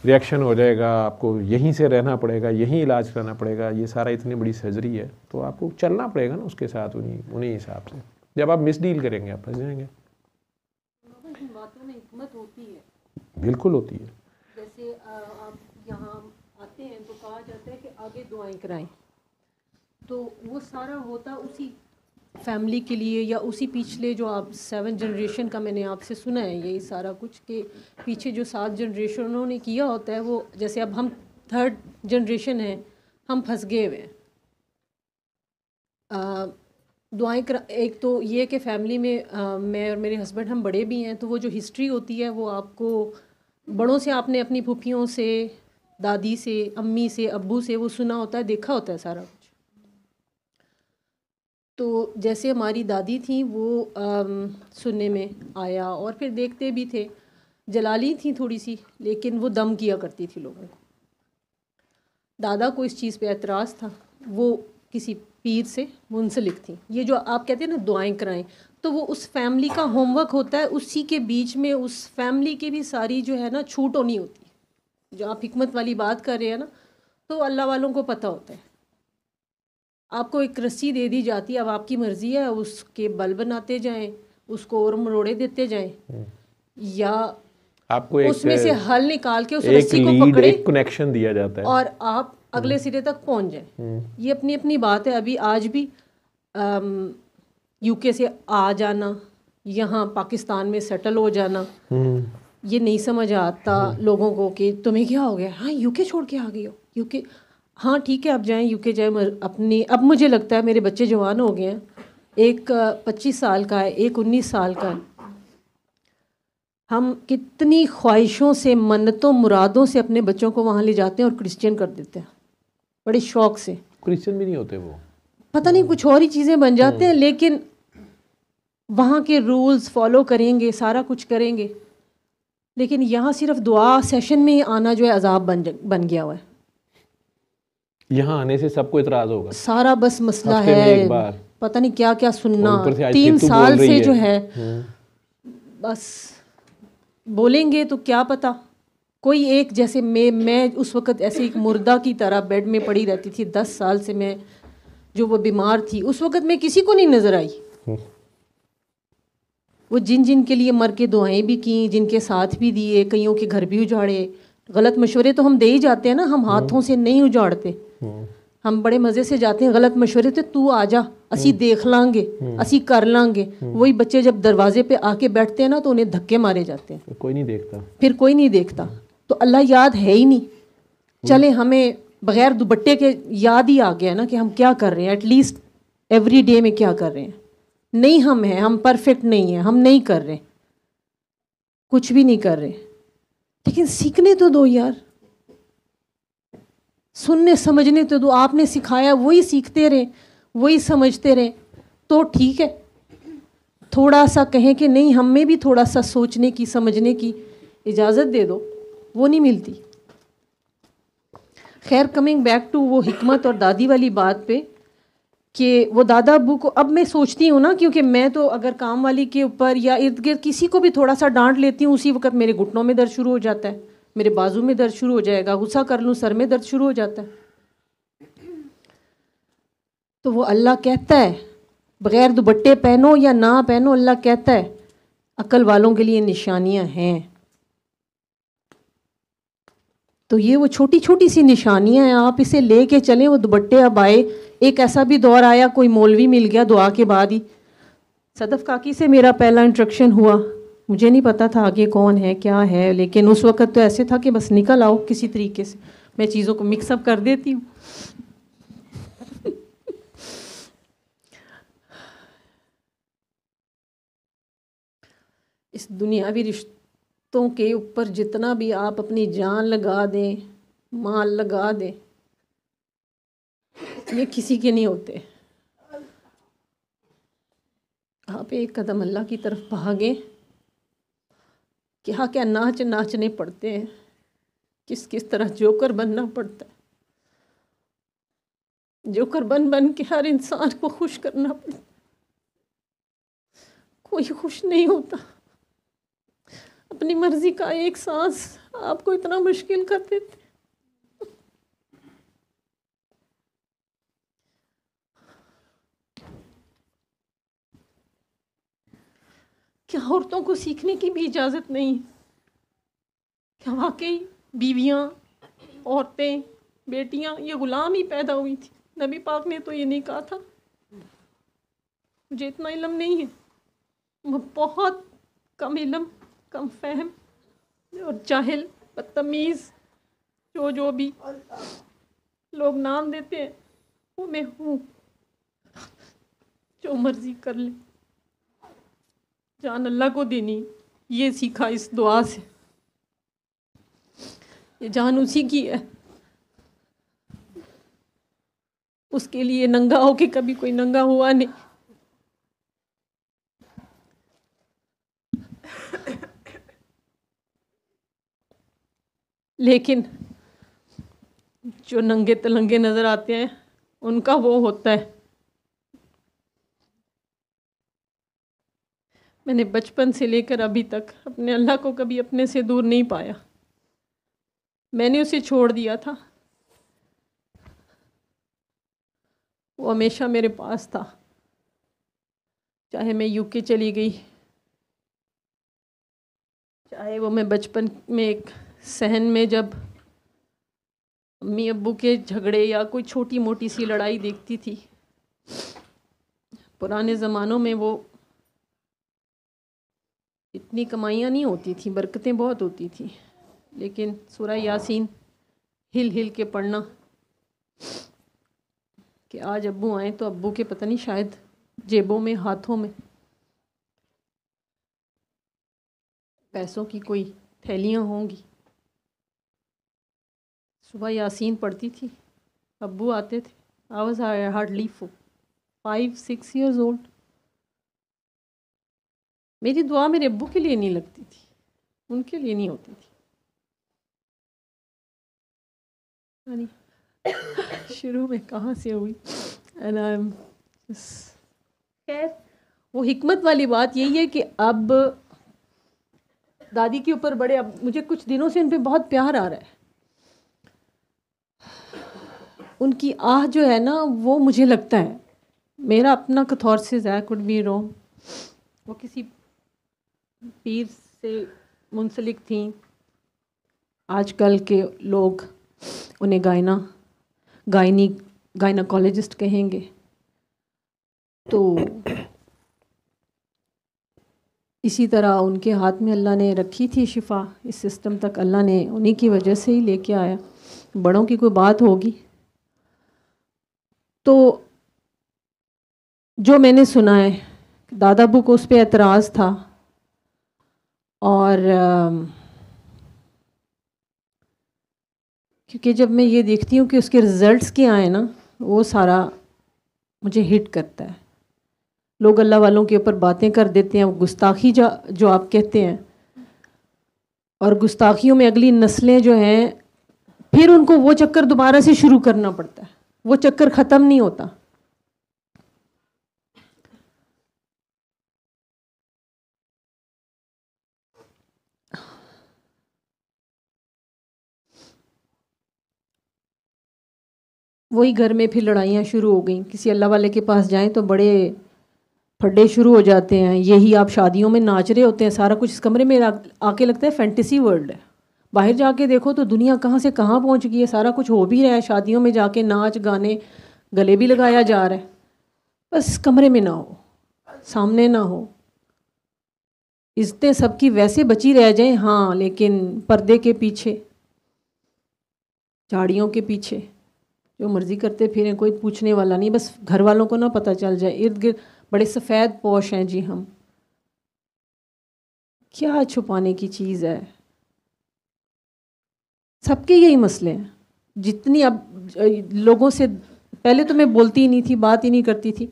रिएक्शन हो जाएगा, आपको यहीं से रहना पड़ेगा, यहीं इलाज कराना पड़ेगा, ये सारा इतनी बड़ी सर्जरी है, तो आपको चलना पड़ेगा ना उसके साथ, उन्हीं हिसाब से। जब आप मिस डील करेंगे आप फंस जाएंगे। बातों में हिकमत होती है, बिल्कुल होती है। जैसे आप यहाँ आते हैं तो कहा जाता है कि आगे दुआएं कराएं, तो वो सारा होता उसी फैमिली के लिए, या उसी पिछले जो आप 7 जनरेशन का मैंने आपसे सुना है यही सारा कुछ, के पीछे जो 7 जनरेशनों ने किया होता है वो, जैसे अब हम 3rd जनरेशन है, हम फंस गए हुए हैं। दुआएं एक तो ये कि फैमिली में मैं और मेरे हस्बैंड हम बड़े भी हैं, तो वो जो हिस्ट्री होती है वो आपको बड़ों से, आपने अपनी फूफियों से, दादी से, अम्मी से, अब्बू से वो सुना होता है, देखा होता है सारा कुछ। तो जैसे हमारी दादी थी वो सुनने में आया, और फिर देखते भी थे, जलाली थी थोड़ी सी, लेकिन वो दम किया करती थी लोगों को। दादा को इस चीज़ पे एतराज़ था, वो किसी पीर से मुंसलिक थी। ये जो आप कहते हैं ना दुआएं कराएं, तो वो उस फैमिली का होमवर्क होता है, उसी के बीच में उस फैमिली की भी सारी जो है ना छूट होनी होती है। जो आप हिकमत वाली बात कर रहे हैं ना, तो अल्लाह वालों को पता होता है। आपको एक रस्सी दे दी जाती है, अब आपकी मर्ज़ी है उसके बल बनाते जाएं, उसको और मरोड़े देते जाएं, या आपको उसमें से हल निकाल के उस रस्सी को पकड़े, एक कनेक्शन दिया जाता है और आप अगले सिरे तक पहुंच जाएं। ये अपनी अपनी बात है। अभी आज भी UK से आ जाना, यहाँ पाकिस्तान में सेटल हो जाना, ये नहीं समझ आता लोगों को कि तुम्हें क्या हो गया, हाँ UK छोड़ के आ गई हो, UK, हाँ ठीक है अब जाएं UK जाएं अपनी। अब मुझे लगता है मेरे बच्चे जवान हो गए हैं, एक 25 साल का है, एक 19 साल का है। हम कितनी ख्वाहिशों से, मन्नतों मुरादों से अपने बच्चों को वहाँ ले जाते हैं और क्रिश्चियन कर देते हैं, बड़े शौक से। क्रिश्चियन भी नहीं होते वो, पता नहीं कुछ और ही चीज़ें बन जाते हैं, लेकिन वहाँ के रूल्स फॉलो करेंगे, सारा कुछ करेंगे, लेकिन यहाँ सिर्फ दुआ सेशन में ही आना जो है अजाब बन गया हुआ है। यहाँ आने से सबको इतराज़ होगा, सारा बस मसला है, पता नहीं क्या क्या सुनना। 3 साल से जो है बस बोलेंगे तो क्या पता। कोई एक, जैसे मैं उस वक़्त ऐसे एक मुर्दा की तरह बेड में पड़ी रहती थी, 10 साल से मैं, जो वो बीमार थी उस वक़्त मैं किसी को नहीं नज़र आई। वो जिन के लिए मर के दुआएं भी की, जिनके साथ भी दिए, कईयों के घर भी उजाड़े। गलत मशवरे तो हम दे ही जाते हैं ना, हम हाथों से नहीं उजाड़ते, हम बड़े मज़े से जाते हैं। गलत मशवरे तो तू आ जा, असी देख लांगे, असी कर लांगे। वही बच्चे जब दरवाजे पे आके बैठते हैं ना तो उन्हें धक्के मारे जाते हैं, कोई नहीं देखता, फिर कोई नहीं देखता। तो अल्लाह याद है ही नहीं। चले हमें बग़ैर दुपट्टे के याद ही आ गया ना कि हम क्या कर रहे हैं, एटलीस्ट एवरी डे में क्या कर रहे हैं। नहीं हम हैं, हम परफेक्ट नहीं हैं, हम नहीं कर रहे, कुछ भी नहीं कर रहे, लेकिन सीखने तो दो यार, सुनने समझने तो दो। आपने सिखाया वही सीखते रहे, वही समझते रहे तो ठीक है। थोड़ा सा कहें कि नहीं, हम में भी थोड़ा सा सोचने की, समझने की इजाज़त दे दो, वो नहीं मिलती। खैर, कमिंग बैक टू वो हिकमत और दादी वाली बात पे, कि वो दादा अब्बू को, अब मैं सोचती हूँ ना, क्योंकि मैं तो अगर काम वाली के ऊपर या इर्द गिर्द किसी को भी थोड़ा सा डांट लेती हूँ, उसी वक्त मेरे घुटनों में दर्द शुरू हो जाता है, मेरे बाजू में दर्द शुरू हो जाएगा, गुस्सा कर लूँ सर में दर्द शुरू हो जाता है। तो वो अल्लाह कहता है बग़ैर दुपट्टे पहनो या ना पहनो, अल्लाह कहता है अक्ल वालों के लिए निशानियाँ हैं। तो ये वो छोटी छोटी सी निशानियाँ हैं, आप इसे लेके चलें। वो दुपट्टे अब आए, एक ऐसा भी दौर आया कोई मौलवी मिल गया दुआ के बाद ही, सदफ़ काकी से मेरा पहला इंट्रोडक्शन हुआ। मुझे नहीं पता था आगे कौन है क्या है, लेकिन उस वक़्त तो ऐसे था कि बस निकल आओ किसी तरीके से। मैं चीज़ों को मिक्सअप कर देती हूँ। इस दुनियावी रिश्तों के ऊपर जितना भी आप अपनी जान लगा दें, माल लगा दें, ये किसी के नहीं होते। आप एक कदम अल्लाह की तरफ भागें। क्या क्या नाच नाचने पड़ते हैं, किस किस तरह जोकर बनना पड़ता है। जोकर बन बन के हर इंसान को खुश करना पड़ता है। कोई खुश नहीं होता। अपनी मर्जी का एक सांस आपको इतना मुश्किल कर देते। क्या औरतों को सीखने की भी इजाज़त नहीं? क्या वाकई बीवियाँ, औरतें, बेटियाँ ये ग़ुलाम ही पैदा हुई थी? नबी पाक ने तो ये नहीं कहा था। मुझे इतना इल्म नहीं है, बहुत कम इल्म, कम फहम और जाहिल, बदतमीज़ जो भी लोग नाम देते हैं वो मैं हूँ। जो मर्ज़ी कर ले, जान अल्लाह को देनी, ये सीखा इस दुआ से। ये जान उसी की है। उसके लिए नंगा हो के कभी कोई नंगा हुआ नहीं। लेकिन जो नंगे तलंगे नज़र आते हैं उनका वो होता है। मैंने बचपन से लेकर अभी तक अपने अल्लाह को कभी अपने से दूर नहीं पाया। मैंने उसे छोड़ दिया था, वो हमेशा मेरे पास था। चाहे मैं यूके चली गई, चाहे वो मैं बचपन में एक सहन में जब अम्मी अब्बू के झगड़े या कोई छोटी मोटी सी लड़ाई देखती थी। पुराने ज़मानों में वो इतनी कमाइयाँ नहीं होती थी, बरकतें बहुत होती थी, लेकिन सूरह यासीन हिल हिल के पढ़ना कि आज अब्बू आए तो अब्बू के पता नहीं शायद जेबों में, हाथों में पैसों की कोई थैलियाँ होंगी। सुबह यासीन पढ़ती थी, अब्बू आते थे। I was hardly 5-6 years old। मेरी दुआ मेरे अब्बू के लिए नहीं लगती थी, उनके लिए नहीं होती थी। शुरू में कहाँ से हुई? खैर, वो हिकमत वाली बात यही है कि अब दादी के ऊपर बड़े, अब मुझे कुछ दिनों से उन पर बहुत प्यार आ रहा है। उनकी आह जो है ना, वो मुझे लगता है, मेरा अपना कैथारसिस है, कुड बी रॉन्ग, वो किसी पीर से मुंसलिक थी। आजकल के लोग उन्हें गायनाकोलॉजिस्ट कहेंगे। तो इसी तरह उनके हाथ में अल्लाह ने रखी थी शिफा। इस सिस्टम तक अल्लाह ने उन्हीं की वजह से ही लेके आया। बड़ों की कोई बात होगी। तो जो मैंने सुना है, दादा अब्बू को उस पर एतराज़ था, और क्योंकि जब मैं ये देखती हूँ कि उसके रिज़ल्ट्स क्या आए ना, वो सारा मुझे हिट करता है। लोग अल्लाह वालों के ऊपर बातें कर देते हैं, वो गुस्ताखी जो आप कहते हैं, और गुस्ताखियों में अगली नस्लें जो हैं, फिर उनको वो चक्कर दोबारा से शुरू करना पड़ता है। वो चक्कर ख़त्म नहीं होता। वही घर में फिर लड़ाइयाँ शुरू हो गई। किसी अल्लाह वाले के पास जाएं तो बड़े फड्डे शुरू हो जाते हैं। यही आप शादियों में नाच रहे होते हैं, सारा कुछ इस कमरे में आके लगता है फैंटेसी वर्ल्ड है। बाहर जाके देखो तो दुनिया कहाँ से कहाँ पहुँच गई है। सारा कुछ हो भी रहा है, शादियों में जाके नाच गाने, गले भी लगाया जा रहा है, बस कमरे में ना हो। सामने ना हो, इज्जतें सबकी वैसे बची रह जाएं, हाँ, लेकिन पर्दे के पीछे, झाड़ियों के पीछे जो मर्ज़ी करते फिरें, कोई पूछने वाला नहीं, बस घर वालों को ना पता चल जाए। इर्द गिर्द बड़े सफ़ेद पोश हैं जी हम, क्या छुपाने की चीज़ है। सबके यही मसले हैं। जितनी अब लोगों से, पहले तो मैं बोलती ही नहीं थी, बात ही नहीं करती थी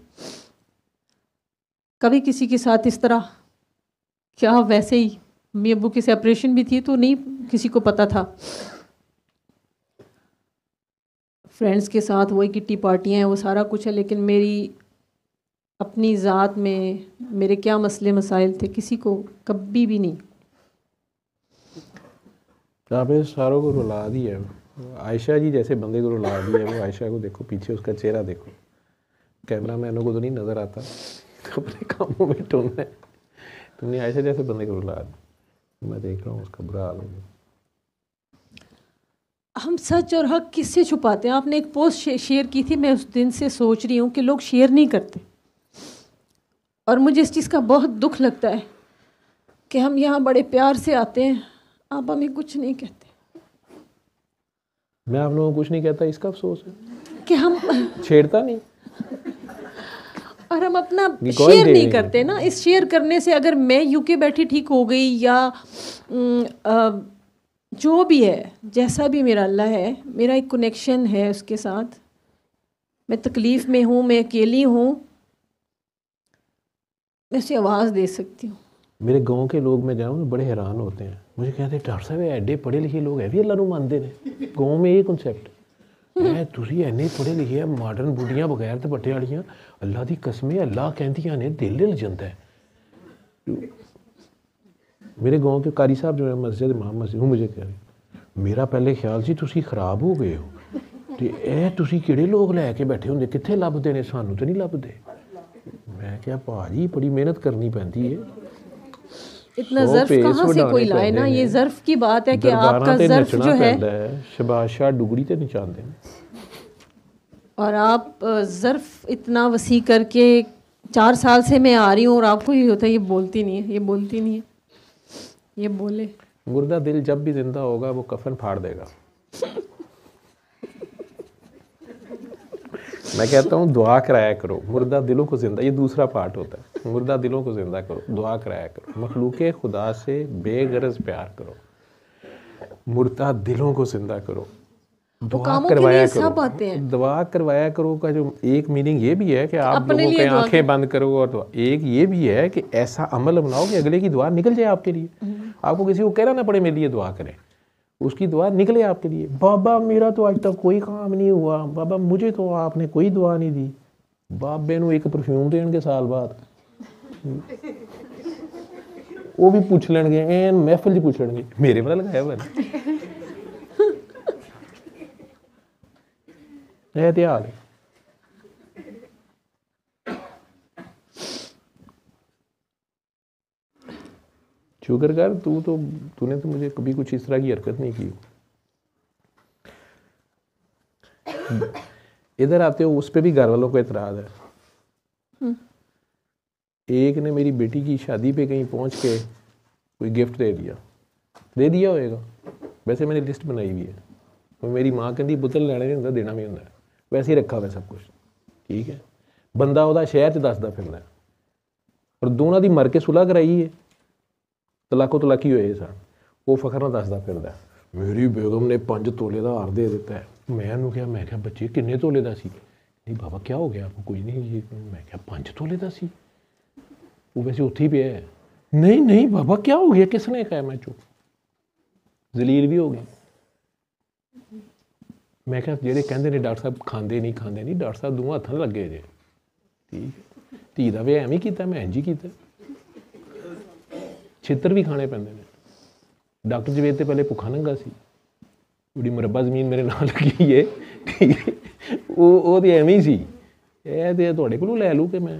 कभी किसी के साथ इस तरह, क्या वैसे ही मम्मी अब्बू की सेपरेशन भी थी तो नहीं किसी को पता था। फ्रेंड्स के साथ वही किट्टी पार्टियाँ हैं, वो सारा कुछ है, लेकिन मेरी अपनी ज़ात में मेरे क्या मसले मसाइल थे किसी को कभी भी नहीं। आपने सारों को रुला दिया है। आयशा जी जैसे बंदे को रुला दिया है। वो आयशा को देखो, पीछे उसका चेहरा देखो, कैमरा मैनों को तो नहीं नज़र आता, अपने कामों में टून है। तुमने आयशा जैसे बंदे को रुला दिया। मैं देख रहा हूँ उसका बुरा हाल हो गया। हम सच और हक किससे छुपाते हैं? आपने एक पोस्ट शेयर की थी, मैं उस दिन से सोच रही हूँ कि लोग शेयर नहीं करते, और मुझे इस चीज़ का बहुत दुख लगता है कि हम यहाँ बड़े प्यार से आते हैं, आप हमें कुछ नहीं कहते। मैं आप लोगों को कुछ नहीं कहता, इसका अफसोस है कि हम छेड़ता नहीं, और हम अपना शेयर नहीं करते ना। इस शेयर करने से अगर मैं यूके बैठी ठीक हो गई, या जो भी है, जैसा भी मेरा अल्लाह है, मेरा एक कनेक्शन है उसके साथ, मैं तकलीफ़ में हूँ, मैं अकेली हूँ, मैं उसे आवाज़ दे सकती हूँ। मेरे गांव के लोग, मैं जाऊँ बड़े हैरान होते हैं, मुझे कहते हैं डॉक्टर साहब एडे पढ़े लिखे लोग है भी अल्लाह नूं मानते हैं। गाँव में ये कॉन्सैप्ट है, तुसी इन्ने पढ़े लिखे है, मॉडर्न बुढ़ियाँ बगैर दुपट्टे वालियाँ, अल्लाह दी कसमें अल्लाह कहंदियां ने दिल हिल जाता है। मेरे गाँव के कारी साहब जो है मस्जिद इमाम मस्जिद, वो मुझे कह रहे, मेरा पहले ख्याल सी तुसी खराब हो गए हो, तो यह तुसी किहड़े लोग लैके बैठे होंगे, कित्थे लभदे ने, सानू तो नहीं लभदे। मैं क्या भाजी बड़ी मेहनत करनी पैंदी है, इतना ज़र्फ कहाँ से कोई लाए ना। ये ज़र्फ की बात है कि आपका ज़र्फ जो है, शबाशाह डुगड़ी ते निचांदे हैं, और आप ज़र्फ इतना वसी करके 4 साल से मैं आ रही हूँ, और आपको ये होता है ये बोलती नहीं है, ये बोलती नहीं है, ये बोले। मुर्दा दिल जब भी जिंदा होगा वो कफन फाड़ देगा। मैं कहता हूँ दुआ कराया करो, मुर्दा दिलों को जिंदा, ये दूसरा पार्ट होता है, मुर्दा दिलों को जिंदा करो, दुआ कराया करो, मखलूके खुदा से बेगरज प्यार करो, मुर्दा दिलों को जिंदा करो, दुआ करवाया करो, दुआ करवाया करो का जो एक मीनिंग ये भी है कि आप लोगों के आंखें बंद करो, और दुआ एक ये भी है कि ऐसा अमल बनाओ कि अगले की दुआ निकल जाए आपके लिए, आपको किसी को कहना ना पड़े मेरे लिए दुआ करें, उसकी दुआ निकले आपके लिए। बाबा मेरा तो आज तक कोई काम नहीं हुआ, बाबा मुझे तो आपने कोई दुआ नहीं दी, बाबे नूं एक परफ्यूम देंगे साल बाद, वो भी पूछ लेंगे, एन महफिल च पूछ लेंगे मेरे वाला लगाया हुआ एहतियात है। शुक्र कर तूने तो मुझे कभी कुछ इस तरह की हरकत नहीं की। इधर आते हो उस पे भी घर वालों को एतराज़ है। एक ने मेरी बेटी की शादी पे कहीं पहुंच के कोई गिफ्ट दे दिया होएगा, वैसे मैंने लिस्ट बनाई हुई है, तो मेरी माँ कहती पुत्तर लैना नहीं होंदा देना भी होंदा, वैसे ही रखा हुआ सब कुछ, ठीक है। बंदा ਉਹਦਾ शहर च दसदा फिरदा और दोनों की मर के सुलह कराई है, तलाको तलाकी होए सन, वो फखर नाल दसदा फिरदा मेरी बेगम ने 5 तोले का हार दे दिता है। मैं क्या बच्चे किन्ने तोले का सी? नहीं बाबा क्या हो गया आपको? कोई नहीं जी। मैं क्या 5 तोले का सी? वो वैसे उत्थे ही पे है। नहीं बाबा क्या हो गया, किसने कहा? मैं चुप, जलील भी हो गई। मैं क्या जेडे कहते ने डॉक्टर साहब खाते नहीं, डॉक्टर साहब दोवां हत्थां लगे जे, ठीक धी दा विआह एवें कीता, मैं इंज ही कीता, छित्र भी खाने पैंदे ने। डॉक्टर जवेद तो पहले भुखा नंगा सी, बड़ी मुरब्बा जमीन मेरे नाल लगी है, ठीक है, वो तो एवें ही सी, ये तुहाडे कोलों लै लूँ कि मैं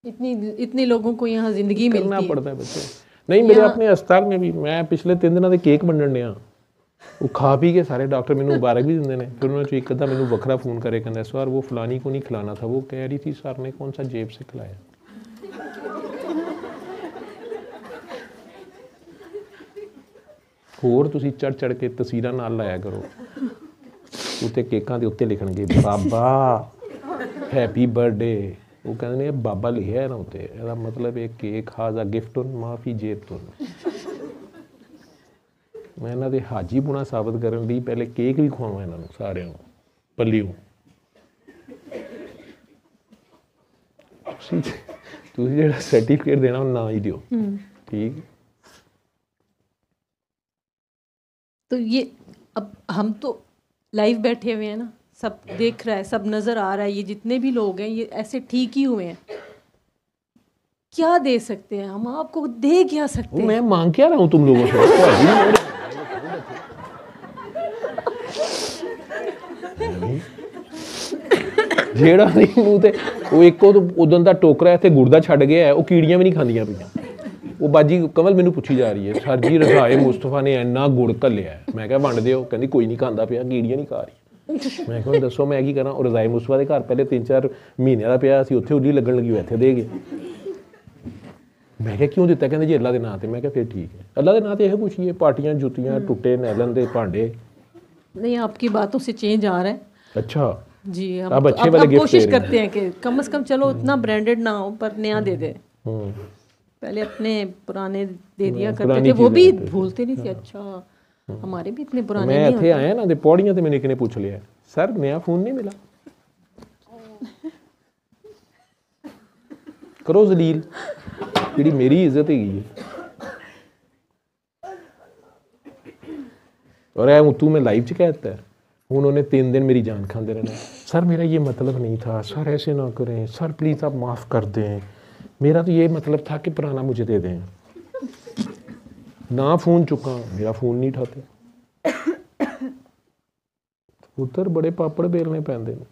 इतने लोगों को यहाँ जिंदगी करना पड़ता है बच्चे। नहीं मेरे अपने अस्पताल में भी मैं पिछले 3 दिनों के केक वंडन दिया, वो खा पी के सारे डॉक्टर मैंने मुबारक भी देंगे ने। फिर उन्होंने एक अद्धा मैंने वखरा फ़ोन करे कहना सर वो फलानी को नहीं खिलाना था, वो कह रही थी सर ने कौन सा जेब से खिलाया। होर तुसी चढ़ चढ़ के तस्वीरां नाल लाया करो, उत्ते केकां दे उत्ते लिखणगे बाबा हैप्पी बर्थडे, वो कहते ने बाबा लिखिया है ना उत्ते, ਇਹਦਾ मतलब एक केक हाजा गिफ्टुन माफ़ी जेबतुन। मैं इन्हां दे हाजी पुणा साबित करन लई पहले केक भी खवावां इन्हां नूं सारिआं नूं पल्लियों। तुसीं जिहड़ा सर्टिफिकेट देना ना ही दिओ, ठीक। तो ये अब हम तो लाइव बैठे हुए हैं ना, सब देख रहा है, सब नज़र आ रहा है, ये जितने भी लोग हैं ये ऐसे ठीक ही हुए हैं। क्या दे सकते हैं हम आपको, दे क्या सकते हैं? मैं मांग क्या रहा हूँ तुम लोगों से? जेड़ा नहीं मूँह ते वो एक उदन का टोकरा इत्थे गुड़ दा छड्ड गया है, वो कीड़ियां भी नहीं खांदियां पईयां। वो बाजी कमल मैनू पुछी जा रही है सर जी रज़ाए मुस्तफा ने इन्ना गुड़ घल्लिया है। मैं क्या वंड दिओ, कहंदी कोई नहीं खांदा पिया, कीड़ियां नहीं खा रही। मैं क्या दसो मैं की करा। रज़ाए मुस्तफा के घर पहले 3-4 महीने का पिया सी, उत्थे उल्ली लगन लगी, इत्थे दे गए। मैं क्या क्यों दिता, कहंदे जी अल्लाह के नाम ते। मैं क्या फिर ठीक है, अल्लाह के नाम ते यह कुछ ही है, पार्टियां जुत्तियां टुटे नैलन दे भांडे। नहीं आपकी बातों से चेंज आ रहा है। अच्छा जी हम अब तो अच्छे वाले गिफ्ट कोशिश करते हैं कि कम से कम चलो उतना ब्रांडेड ना हो पर नया दे दे। पहले अपने पुराने दे दिया करते थे, वो भी भूलते नहीं थे। अच्छा हमारे भी इतने पुराने मैं इत्थे आया ना ते पौड़ियां ते मैंने किने पूछ लिया सर नया फोन नहीं मिला। करो जलील जी मेरी इज्जत है। और ऐ मुत्तू में लाइव च कहता है, उन्होंने 3 दिन मेरी जान खाते रहना। सर मेरा ये मतलब नहीं था, सर ऐसे ना करें, सर प्लीज़ आप माफ़ कर दें, मेरा तो ये मतलब था कि पुराना मुझे दे दें। ना फ़ोन चुका, मेरा फ़ोन नहीं उठाते। उधर बड़े पापड़ बेलने पैंदे ने,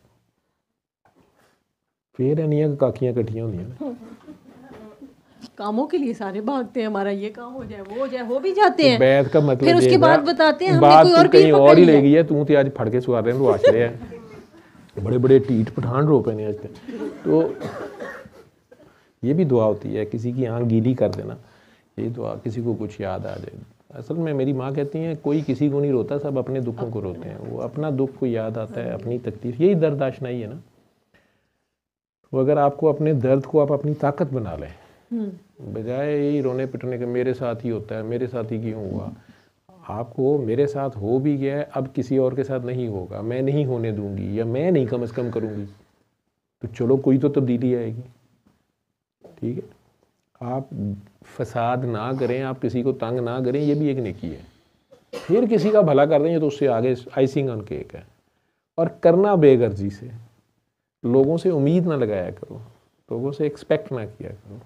फिर इन्नियां काकियां कट्ठियां होंदियां ने। कामों के लिए सारे भागते हैं, हमारा ये काम हो जाए वो हो जाए, हो भी जाते हैं। बैत का मतलब फिर उसके बाद बताते हैं हमने कोई और कहीं और ही ले गई है, तू तो आज फड़ के सवार रहे हैं, आशरे है बड़े बड़े टीट पठान रो पे ने आज तो ये भी दुआ होती है, किसी की आँख गीली कर देना, ये दुआ किसी को कुछ याद आ जाए। असल में मेरी माँ कहती हैं कोई किसी को नहीं रोता, सब अपने दुखों को रोते हैं। वो अपना दुख को याद आता है, अपनी तकलीफ, यही दर्द आशनाई है ना। तो अगर आपको अपने दर्द को आप अपनी ताकत बना लें, बजाय यही रोने पिटने के मेरे साथ ही होता है, मेरे साथ ही क्यों हुआ। आपको मेरे साथ हो भी गया है, अब किसी और के साथ नहीं होगा, मैं नहीं होने दूंगी, या मैं नहीं कम से कम करूंगी, तो चलो कोई तो तब्दीली आएगी। ठीक है, आप फसाद ना करें, आप किसी को तंग ना करें, ये भी एक नेकी है। फिर किसी का भला कर देंगे तो उससे आगे आइसिंग ऑन केक है। और करना बेगर्जी से, लोगों से उम्मीद ना लगाया करो, लोगों से एक्सपेक्ट ना किया करो।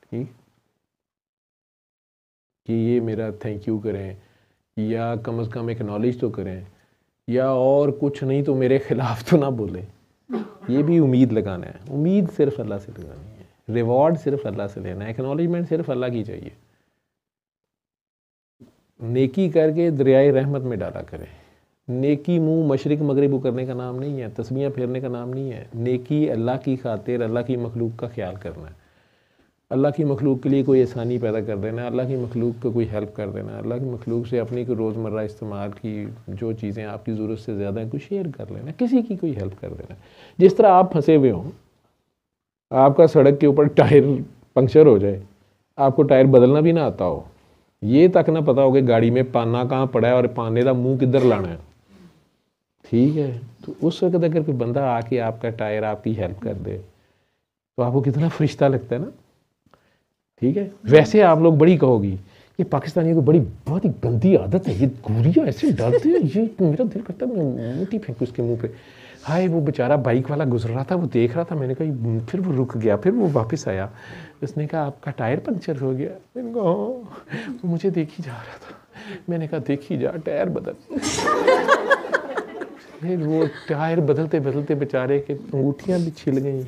ठीक, कि ये मेरा थैंक यू करें, या कम से कम एक्नॉलेज तो करें, या और कुछ नहीं तो मेरे खिलाफ तो ना बोलें। ये भी उम्मीद लगाना है। उम्मीद सिर्फ अल्लाह से लगानी है, रिवॉर्ड सिर्फ अल्लाह से लेना है, एक्नॉलेजमेंट सिर्फ अल्लाह की चाहिए। नेकी करके दरियाए रहमत में डाला करें। नेकी मुंह मशरिक मगरिब करने का नाम नहीं है, तस्बीहां फेरने का नाम नहीं है। नेकी अल्लाह की खातिर अल्लाह की मखलूक का ख्याल करना है, अल्लाह की मखलूक के लिए कोई आसानी पैदा कर देना, अल्लाह की मखलूक को कोई हेल्प कर देना, अल्लाह की मखलूक से अपनी कोई रोज़मर्रा इस्तेमाल की जो चीज़ें आपकी ज़रूरत से ज़्यादा हैं, कुछ शेयर कर लेना, किसी की कोई हेल्प कर देना। जिस तरह आप फंसे हुए हों, आपका सड़क के ऊपर टायर पंक्चर हो जाए, आपको टायर बदलना भी ना आता हो, ये तक ना पता हो कि गाड़ी में पाना कहाँ पड़ा है और पाने का मुँह किधर लाना है। ठीक है, तो उस वक्त अगर कोई बंदा आके आपका टायर आपकी हेल्प कर दे तो आपको कितना फरिश्ता लगता है ना। ठीक है, वैसे आप लोग बड़ी कहोगी ये पाकिस्तानियों को बड़ी बहुत ही गंदी आदत है, ये गोरियां ऐसे डालते हैं, ये मेरा दिल करता है मैं मिट्टी फेंकूं उसके मुंह पे। हाय वो बेचारा बाइक वाला गुजर रहा था, वो देख रहा था, मैंने कहा, फिर वो रुक गया, फिर वो वापस आया, उसने कहा आपका टायर पंक्चर हो गया। मैंने कहा वो मुझे देख ही जा रहा था, मैंने कहा देख ही जा, टायर बदल। फिर वो टायर बदलते बदलते बेचारे के अंगूठियाँ भी छिल गई,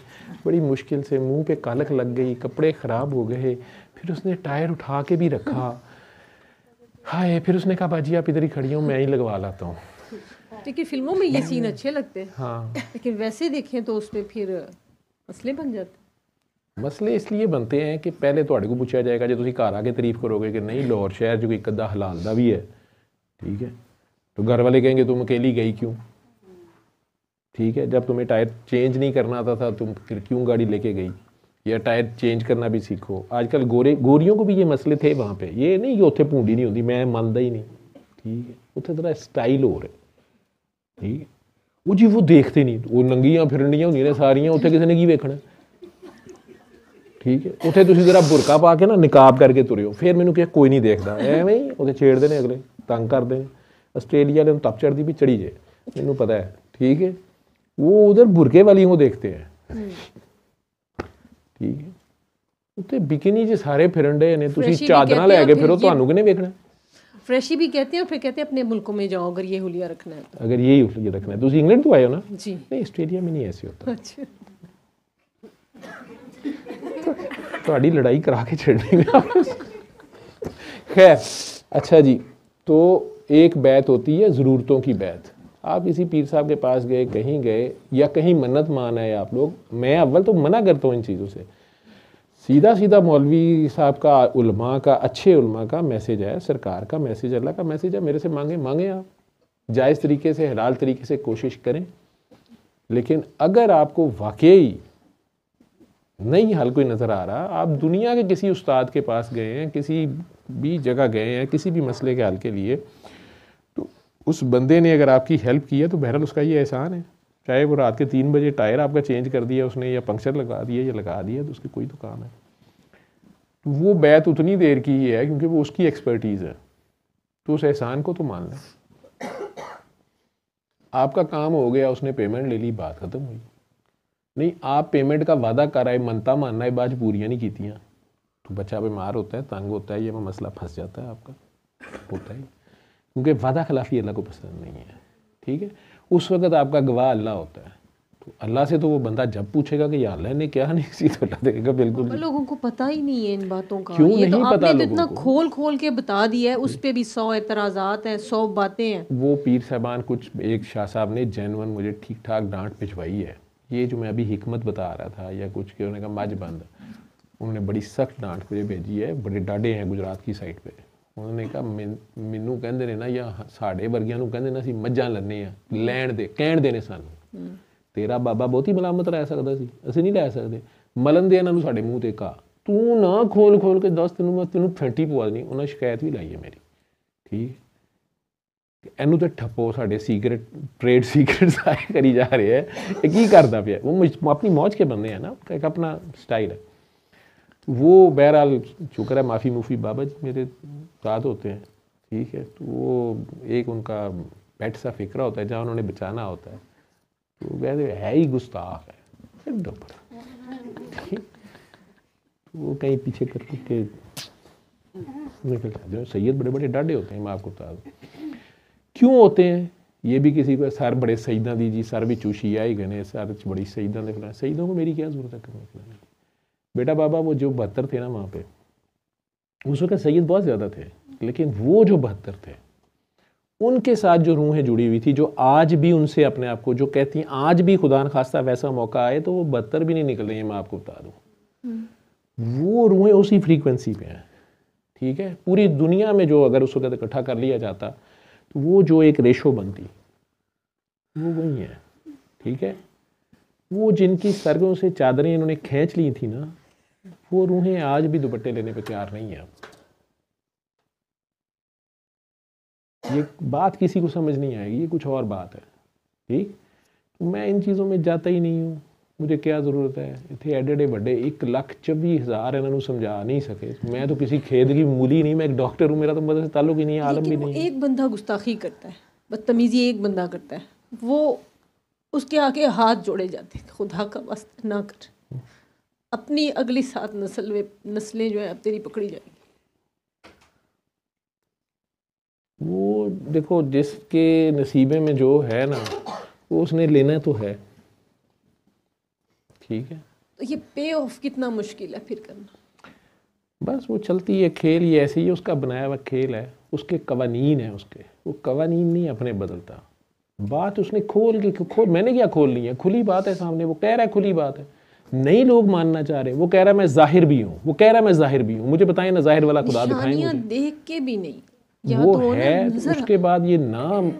बड़ी मुश्किल से मुंह पे कालक लग गई, कपड़े ख़राब हो गए, फिर उसने टायर उठा के भी रखा, हाय, फिर उसने कहा बाजी आप इधर ही खड़ी हो, मैं ही लगवा लाता हूँ। देखिए फिल्मों में ये सीन अच्छे लगते हैं, हाँ, लेकिन वैसे देखें तो उसमें फिर मसले बन जाते मसले इसलिए बनते हैं कि पहले ਤੁਹਾਡੇ को पूछा जाएगा जो तुम घर आके तारीफ करोगे कि नहीं लाहौर शहर जो एक अद्धा हलाल दा भी है, ठीक है, तो घर वाले कहेंगे तुम अकेली गई क्यों, ठीक है, जब तुम्हें टायर चेंज नहीं करना आता था तुम फिर क्यों गाड़ी लेके गई, या टायर चेंज करना भी सीखो। आजकल गोरियों को भी ये मसले थे वहाँ पे, ये नहीं कि उत्थे भूंडी नहीं होती, मैं मानता ही नहीं, ठीक है, उत्थे थोड़ा स्टाइल हो रहा है, ठीक है, वो जी वो देखते नहीं, वो नंगियां फिरनियां होंदियां ने सारियां, उत्थे किसी ने की वेखना, ठीक है, उत्थे तुसीं जरा बुरका पा के ना निकाब करके तुरियो, फिर मैनूं क्या कोई नहीं देखता, एवें ही उत्थे छेड़ते हैं अगले, तंग करते हैं। आस्ट्रेलिया वाले तप चढ़ती भी चढ़ी जे, मैनूं पता है, ठीक है, वो उधर बुरके वाली को देखते हैं, ठीक है, उत्ते बिकिनी च सारे फिरन डे ने, तुसीं चादरां लै के फिरो, तुहानूं किहने वेखना। फ्रेशी भी कहते हैं और फिर कहते हैं अपने मुल्कों में जाओ अगर ये हुलिया रखना है तो। अगर यही हुलिया रखना है, तुसीं इंग्लैंड तो आए हो ना जी, नहीं, आस्ट्रेलिया में नहीं ऐसे होता। अच्छा, थोड़ी लड़ाई करा के छेड़नी है। खैर, अच्छा जी, तो एक बैत होती है ज़रूरतों की बैत। आप किसी पीर साहब के पास गए, कहीं गए या कहीं मन्नत मान आए आप लोग, मैं अव्वल तो मना करता हूँ इन चीज़ों से, सीधा सीधा मौलवी साहब का, उलमा का, अच्छे उलमा का मैसेज है, सरकार का मैसेज, अल्लाह का मैसेज है, मेरे से मांगे आप जायज़ तरीके से, हलाल तरीके से कोशिश करें। लेकिन अगर आपको वाकई नहीं हल कोई नज़र आ रहा, आप दुनिया के किसी उस्ताद के पास गए हैं, किसी भी जगह गए हैं किसी भी मसले के हल के लिए, तो उस बंदे ने अगर आपकी हेल्प की है तो बहरहाल उसका ये एहसान है। चाहे वो रात के 3 बजे टायर आपका चेंज कर दिया उसने, या पंक्चर लगा दिया या लगा दिया, तो उसकी कोई तो काम है। तो वो बैत उतनी देर की ही है क्योंकि वो उसकी एक्सपर्टीज़ है, तो उस एहसान को तो मान लें। आपका काम हो गया, उसने पेमेंट ले ली, बात ख़त्म हुई। नहीं, आप पेमेंट का वादा कर आए, मनता मानना है, बाद पूरियाँ नहीं कीतियाँ, तो बच्चा बीमार होता है, तंग होता है, ये मसला फंस जाता है आपका, होता है, क्योंकि वादा खिलाफी अल्लाह को पसंद नहीं है, ठीक है। उस वक्त आपका गवाह अल्लाह होता है, तो अल्लाह से तो वो बंदा जब पूछेगा कि या अल्लाह ने क्या नहीं सी, तो अल्लाह देगा बिल्कुल। लोगों को पता ही नहीं है इन बातों का, क्यों ये नहीं तो पता आपने लोगों इतना को? खोल खोल के बता दिया है, उस पे भी 100 एतराज़ात हैं, 100 बातें हैं। वो पीर साहबान कुछ, एक शाह साहब ने जेन्युइन मुझे ठीक ठाक डांट भिजवाई है, ये जो मैं अभी हिकमत बता रहा था या कुछ के, उन्होंने कहा मज बंद, उन्होंने बड़ी सख्त डांट मुझे भेजी है, बड़े डाडे हैं गुजरात की साइड पे। उन्होंने कहा मैनू कहते ने ना, या साढ़े वर्गियां नूं कहते ना असीं मझां लन्ने आ, लैण दे कहण दे ने सानूं, तेरा बाबा बहुती मलामत लै सकदा सी, असीं नहीं लै सकदे, मलन दे इन्हां नूं साडे मूँह ते घा, तू ना खोल खोल के दस, तैनूं मैं तैनूं फैंटी पवा देनी। उन्हें शिकायत भी लाई है मेरी, ठीक, ਇਹਨੂੰ ਤੇ ਠੱਪੋ ਸਾਡੇ सीक्रेट ट्रेड सीक्रेट सारे करी जा रहे हैं, ये की करता पे, वो अपनी मौज के बंदे हैं ना, एक अपना स्टाइल है वो। बहरहाल शुक्र है माफ़ी मूफ़ी बाबा जी मेरे साथ होते हैं, ठीक है, तो वो एक उनका पेट सा फिक्रा होता है जहाँ उन्होंने बचाना होता है, तो कहते है ही गुस्ताख है डबर, वो कहीं पीछे करके निकल जाते हैं। सैयद बड़े बड़े डाडे होते हैं, मैं आपको बता दूँ क्यों होते हैं। ये भी किसी को सर बड़े सईदा दी जी, सर भी चूशिया ही गए, सर बड़ी सईदा दे फलाने, सईदों को मेरी क्या ज़रूरत है करने फलाने। बेटा बाबा वो जो 72 थे ना वहाँ पे, उस वक्त सैयद बहुत ज़्यादा थे, लेकिन वो जो 72 थे उनके साथ जो रूहें जुड़ी हुई थी, जो आज भी उनसे अपने आप को जो कहती हैं, आज भी खुदा न खास्ता वैसा मौका आए तो वो 72 भी नहीं निकल रही है, मैं आपको बता दूँ। वो रूहें उसी फ्रीक्वेंसी पे हैं, ठीक है। पूरी दुनिया में जो अगर उस वक्त इकट्ठा कर लिया जाता तो वो जो एक रेशो बनती वो वही है, ठीक है। वो जिनकी सरगों से चादरें इन्होंने खींच ली थी ना, वो रूहें आज भी दुपट्टे लेने पे तैयार नहीं है। ये बात किसी को समझ नहीं आएगी, ये कुछ और बात है, ठीक। तो मैं इन चीज़ों में जाता ही नहीं हूँ, मुझे क्या ज़रूरत है। इतने एडे एडे बड़े 1,24,000 इन्होंने समझा नहीं सके। मैं तो किसी खेद की मूली नहीं, मैं एक डॉक्टर हूँ, मेरा तो मदद से ताल्लुक ही नहीं है, आलम भी नहीं है। एक बंदा गुस्ताखी करता है, बदतमीजी एक बंदा करता है, वो उसके आगे हाथ जोड़े जाते हैं, खुदा का वास्ता ना कर, अपनी अगली 7 नस्लें जो है अब तेरी पकड़ी जाएगी। वो देखो जिसके नसीबे में जो है ना, वो उसने लेना तो है, ठीक है। तो ये पे ऑफ कितना मुश्किल है फिर करना। बस वो चलती है खेल, ये ऐसे ही उसका बनाया हुआ खेल है। उसके कवानीन हैं, उसके वो कवानीन नहीं अपने बदलता। बात उसने खोल के मैंने क्या खोलनी है, खुली बात है सामने, वो कह रहा है खुली बात है, नहीं लोग मानना चाह रहे, वो कह रहा है मैं जाहिर भी हूँ, वो कह रहा है मैं जाहिर भी हूँ, मुझे बताएं ना जाहिर वाला खुदा दिखाएं मुझे। देख के भी नहीं या वो तो है तो उसके बाद ये नाम,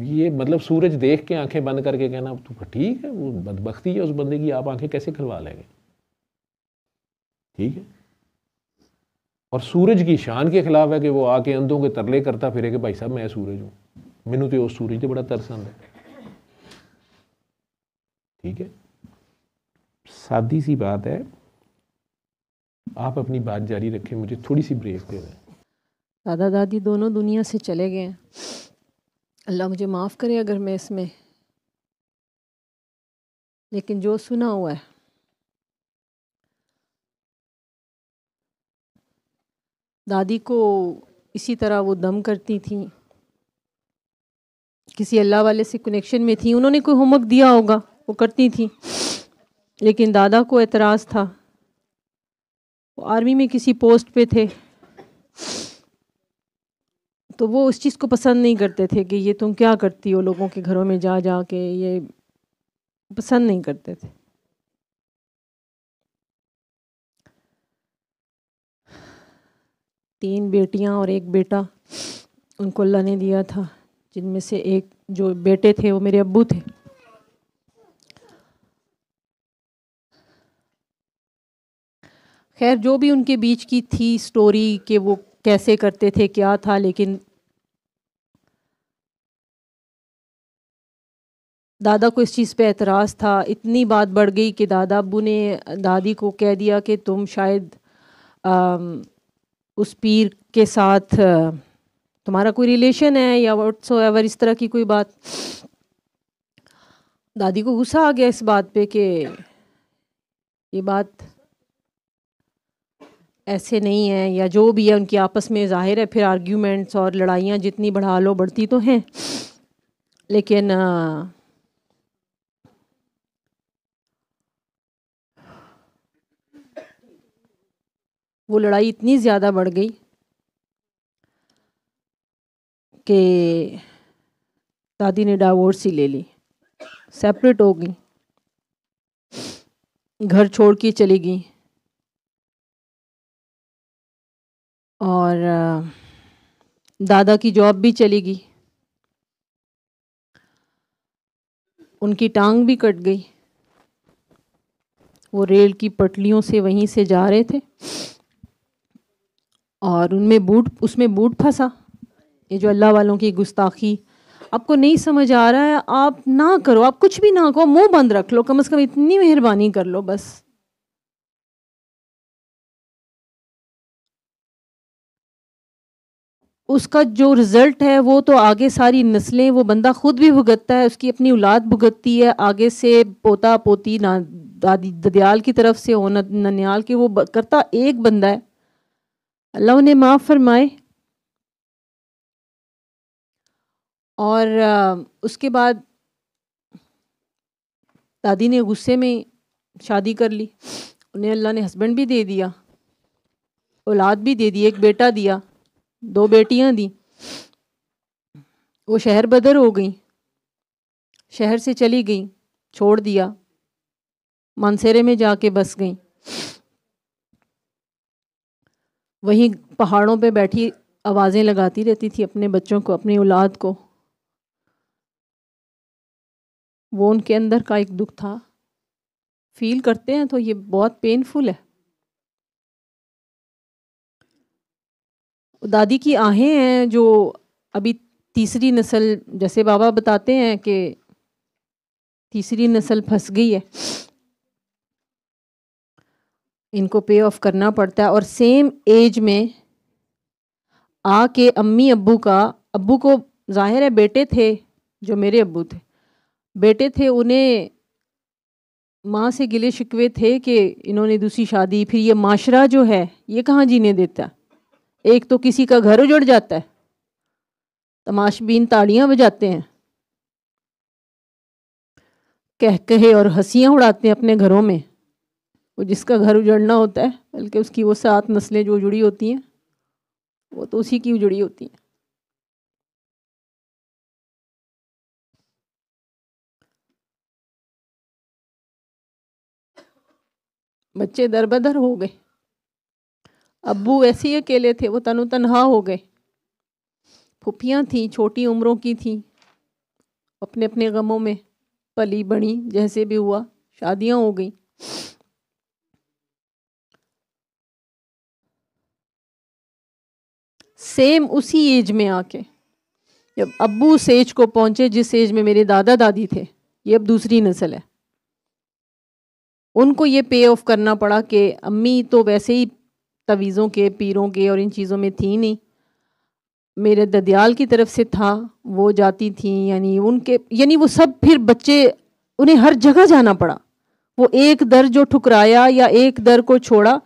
ये मतलब सूरज देख के आंखें बंद करके कहना तो ठीक है, वो बदबख्ती है उस बंदे की, आप आंखें कैसे खुलवा लेंगे, ठीक है। और सूरज की शान के खिलाफ है कि वो आके अंधों के तरले करता फिरे कि भाई साहब मैं सूरज हूँ, मैनू तो उस सूरज से बड़ा तरस आंदा है, ठीक है। सादी सी बात है, आप अपनी बात जारी रखें, मुझे थोड़ी सी ब्रेक दे दें। दादा दादी दोनों दुनिया से चले गए हैं, अल्लाह मुझे माफ़ करे अगर मैं इसमें, लेकिन जो सुना हुआ है, दादी को इसी तरह वो दम करती थी, किसी अल्लाह वाले से कनेक्शन में थी, उन्होंने कोई होमवर्क दिया होगा वो करती थी, लेकिन दादा को एतराज़ था, वो आर्मी में किसी पोस्ट पे थे, तो वो उस चीज़ को पसंद नहीं करते थे कि ये तुम क्या करती हो लोगों के घरों में जा जा के, ये पसंद नहीं करते थे। तीन बेटियां और एक बेटा उनको अल्लाह ने दिया था, जिनमें से एक जो बेटे थे वो मेरे अब्बू थे। खैर जो भी उनके बीच की थी स्टोरी कि वो कैसे करते थे क्या था, लेकिन दादा को इस चीज़ पे एतराज़ था, इतनी बात बढ़ गई कि दादा अब्बू ने दादी को कह दिया कि तुम शायद उस पीर के साथ तुम्हारा कोई रिलेशन है या व्हाट्सएवर, इस तरह की कोई बात। दादी को गुस्सा आ गया इस बात पे कि ये बात ऐसे नहीं है, या जो भी है उनकी आपस में ज़ाहिर है फिर आर्ग्यूमेंट्स और लड़ाइयाँ जितनी बढ़ा लो बढ़ती तो हैं, लेकिन वो लड़ाई इतनी ज़्यादा बढ़ गई कि दादी ने डाइवोर्स ही ले ली, सेपरेट हो गई, घर छोड़ के चली गई, और दादा की जॉब भी चली गई, उनकी टांग भी कट गई, वो रेल की पटलियों से वहीं से जा रहे थे और उसमें बूट फंसा। ये जो अल्लाह वालों की गुस्ताखी, आपको नहीं समझ आ रहा है आप ना करो, आप कुछ भी ना करो, मुंह बंद रख लो, कम से कम इतनी मेहरबानी कर लो बस। उसका जो रिजल्ट है वो तो आगे सारी नस्लें, वो बंदा खुद भी भुगतता है, उसकी अपनी औलाद भुगतती है, आगे से पोता पोती ना दादी ददियाल की तरफ से हो ननियाल के, वो करता एक बंदा है, अल्लाह उन्हें माफ़ फरमाए। और उसके बाद दादी ने गुस्से में शादी कर ली, उन्हें अल्लाह ने हस्बैंड भी दे दिया, औलाद भी दे दी, एक बेटा दिया, 2 बेटियां दी। वो शहर बदर हो गई, शहर से चली गई, छोड़ दिया, मानसेरे में जाके बस गई, वहीं पहाड़ों पे बैठी आवाज़ें लगाती रहती थी अपने बच्चों को, अपनी औलाद को। वो उनके अंदर का एक दुख था, फील करते हैं तो ये बहुत पेनफुल है। दादी की आहें हैं जो अभी तीसरी नस्ल, जैसे बाबा बताते हैं कि तीसरी नस्ल फंस गई है, इनको पे ऑफ करना पड़ता है, और सेम एज में आके अम्मी अब्बू को जाहिर है बेटे थे, जो मेरे अब्बू थे बेटे थे, उन्हें माँ से गिले शिकवे थे कि इन्होंने दूसरी शादी, फिर ये माशरा जो है ये कहाँ जीने देता, एक तो किसी का घर उजड़ जाता है, तमाशबीन ताड़ियाँ बजाते हैं, कह कहे और हंसियाँ उड़ाते हैं अपने घरों में, वो जिसका घर उजड़ना होता है, बल्कि उसकी वो 7 नस्लें जो जुड़ी होती हैं, वो तो उसी की उजड़ी होती है। बच्चे दरबदर हो गए, अब्बू ऐसे ही अकेले थे, वो तनो तनहा हो गए। फुफियाँ थी, छोटी उम्रों की थी, अपने अपने गमों में पली बड़ी, जैसे भी हुआ शादियां हो गई। सेम उसी एज में आके जब अब्बू उस एज को पहुंचे जिस एज में मेरे दादा दादी थे, ये अब दूसरी नस्ल है, उनको ये पे ऑफ करना पड़ा कि अम्मी तो वैसे ही तवीज़ों के, पीरों के और इन चीज़ों में थी नहीं, मेरे ददियाल की तरफ से था, वो जाती थी, यानी वो सब, फिर बच्चे उन्हें हर जगह जाना पड़ा। वो एक दर जो ठुकराया या एक दर को छोड़ा,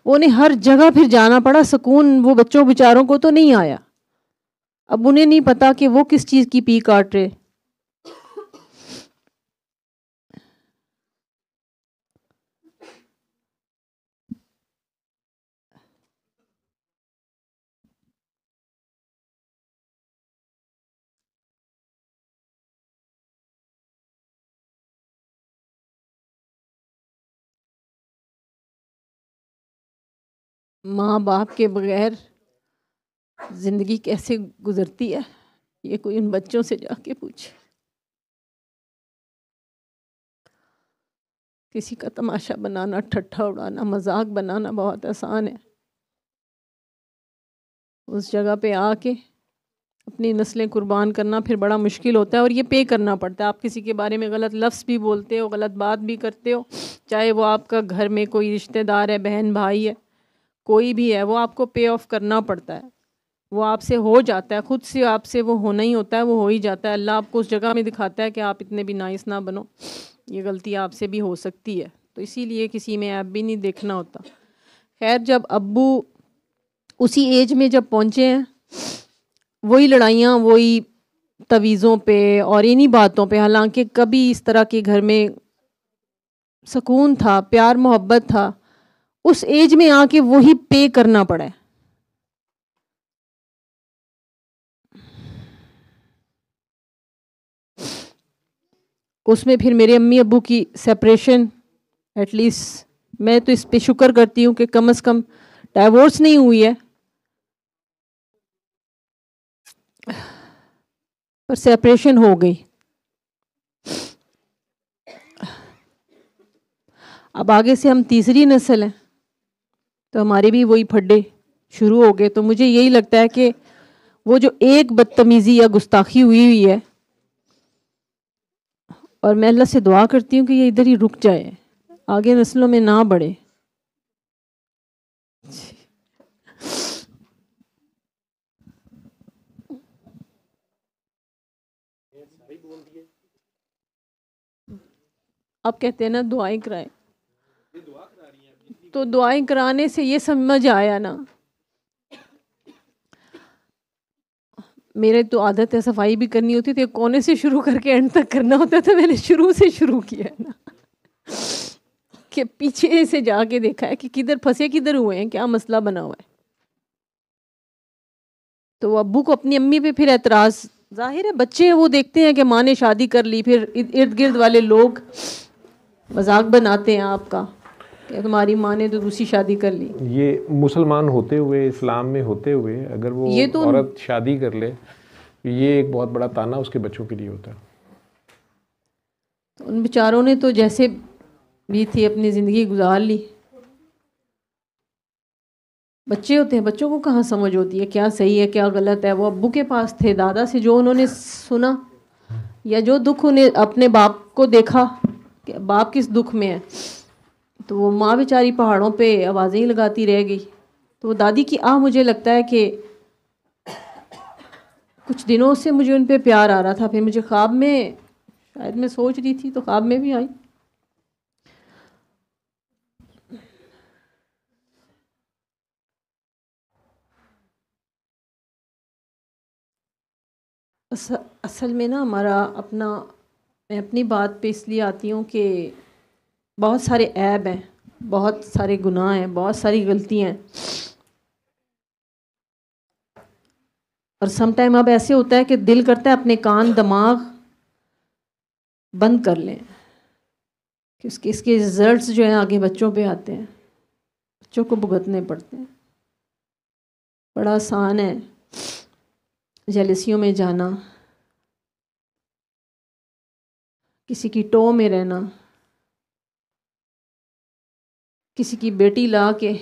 उन्हें हर जगह फिर जाना पड़ा। सुकून वो बच्चों बेचारों को तो नहीं आया। अब उन्हें नहीं पता कि वो किस चीज़ की पी काट रहे। माँ बाप के बगैर ज़िंदगी कैसे गुजरती है, ये कोई उन बच्चों से जाके पूछे। किसी का तमाशा बनाना, ठट्ठा उड़ाना, मजाक बनाना बहुत आसान है। उस जगह पे आके अपनी नस्लें कुर्बान करना फिर बड़ा मुश्किल होता है, और ये पे करना पड़ता है। आप किसी के बारे में गलत लफ्ज़ भी बोलते हो, गलत बात भी करते हो, चाहे वो आपका घर में कोई रिश्तेदार है, बहन भाई है, कोई भी है, वो आपको पे ऑफ करना पड़ता है। वो आपसे हो जाता है, खुद से आपसे वो होना ही होता है, वो हो ही जाता है। अल्लाह आपको उस जगह में दिखाता है कि आप इतने भी नाइस ना बनो, ये गलती आपसे भी हो सकती है। तो इसीलिए किसी में ऐप भी नहीं देखना होता। खैर, जब अब्बू उसी एज में जब पहुँचे हैं, वही लड़ाइयाँ, वही तवीज़ों पे और इन्हीं बातों पे, हालांकि कभी इस तरह के घर में सुकून था, प्यार मोहब्बत था, उस एज में आके वही पे करना पड़ा है। उसमें फिर मेरे अम्मी अब्बू की सेपरेशन, एटलीस्ट मैं तो इस पे शुक्र करती हूँ कि कम से कम डाइवोर्स नहीं हुई है, पर सेपरेशन हो गई। अब आगे से हम तीसरी नस्ल हैं, तो हमारे भी वही फड्डे शुरू हो गए। तो मुझे यही लगता है कि वो जो एक बदतमीज़ी या गुस्ताखी हुई है, और मैं अल्लाह से दुआ करती हूँ कि ये इधर ही रुक जाए, आगे नस्लों में ना बढ़े। आप कहते हैं ना दुआएं कराएं, तो दुआएं कराने से ये समझ आया ना, मेरे तो आदत है सफाई भी करनी होती थी, कोने से शुरू करके एंड तक करना होता था। मैंने शुरू से शुरू किया ना, कि पीछे से जाके देखा है कि किधर फंसे, किधर हुए हैं, क्या मसला बना हुआ है। तो अब्बू को अपनी अम्मी पे फिर एतराज़, जाहिर है बच्चे हैं, वो देखते हैं कि माँ ने शादी कर ली, फिर इर्द गिर्द वाले लोग मजाक बनाते हैं आपका कि तुम्हारी माँ ने तो दूसरी शादी कर ली। ये मुसलमान होते हुए, इस्लाम में होते हुए, अगर वो ये तो औरत शादी कर ले, ये एक बहुत बड़ा ताना उसके बच्चों के लिए होता है। उन बेचारों ने तो जैसे भी थी अपनी ज़िंदगी गुजार ली। बच्चे होते हैं, बच्चों को कहाँ समझ होती है क्या सही है क्या गलत है। वो अब्बू के पास थे, दादा से जो उन्होंने सुना या जो दुख उन्हें अपने बाप को देखा कि बाप किस दुख में है, तो वो माँ बेचारी पहाड़ों पे आवाज़ें ही लगाती रह गई। तो वो दादी की मुझे लगता है कि कुछ दिनों से मुझे उन पे प्यार आ रहा था। फिर मुझे ख्वाब में, शायद मैं सोच रही थी तो ख्वाब में भी आई। असल में ना हमारा अपना, मैं अपनी बात पे इसलिए आती हूँ कि बहुत सारे ऐब हैं, बहुत सारे गुनाह हैं, बहुत सारी गलतियाँ हैं। और सम टाइम अब ऐसे होता है कि दिल करता है अपने कान दिमाग बंद कर लें कि इसके रिजल्ट्स जो हैं आगे बच्चों पे आते हैं, बच्चों को भुगतने पड़ते हैं। बड़ा आसान है जेलसियों में जाना, किसी की टो में रहना, किसी की बेटी ला के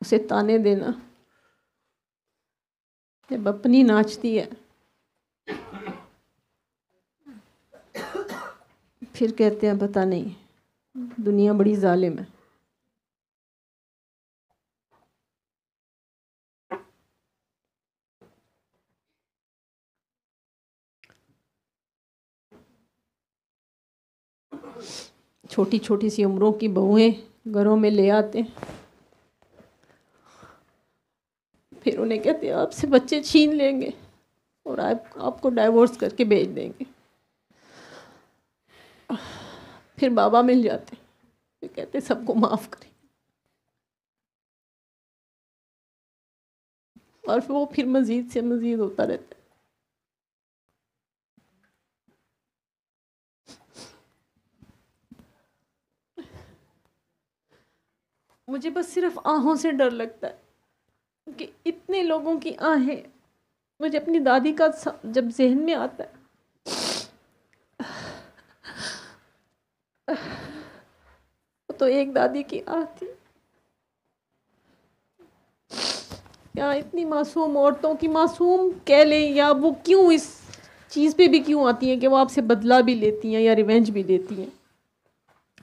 उसे ताने देना जब अपनी नाचती है, फिर कहते हैं पता नहीं दुनिया बड़ी जालिम है। छोटी छोटी सी उम्रों की बहुएं घरों में ले आते हैं, फिर उन्हें कहते हैं आपसे बच्चे छीन लेंगे और आपको डाइवोर्स करके भेज देंगे। फिर बाबा मिल जाते हैं, फिर कहते हैं सबको माफ़ करें, और वो फिर मज़ीद से मज़ीद होता रहता है। मुझे बस सिर्फ आहों से डर लगता है कि इतने लोगों की आहें, मुझे अपनी दादी का जब जहन में आता है तो एक दादी की आह थी, या इतनी मासूम औरतों की, मासूम कह लें, या वो क्यों इस चीज़ पे भी क्यों आती हैं कि वो आपसे बदला भी लेती हैं या रिवेंज भी लेती हैं।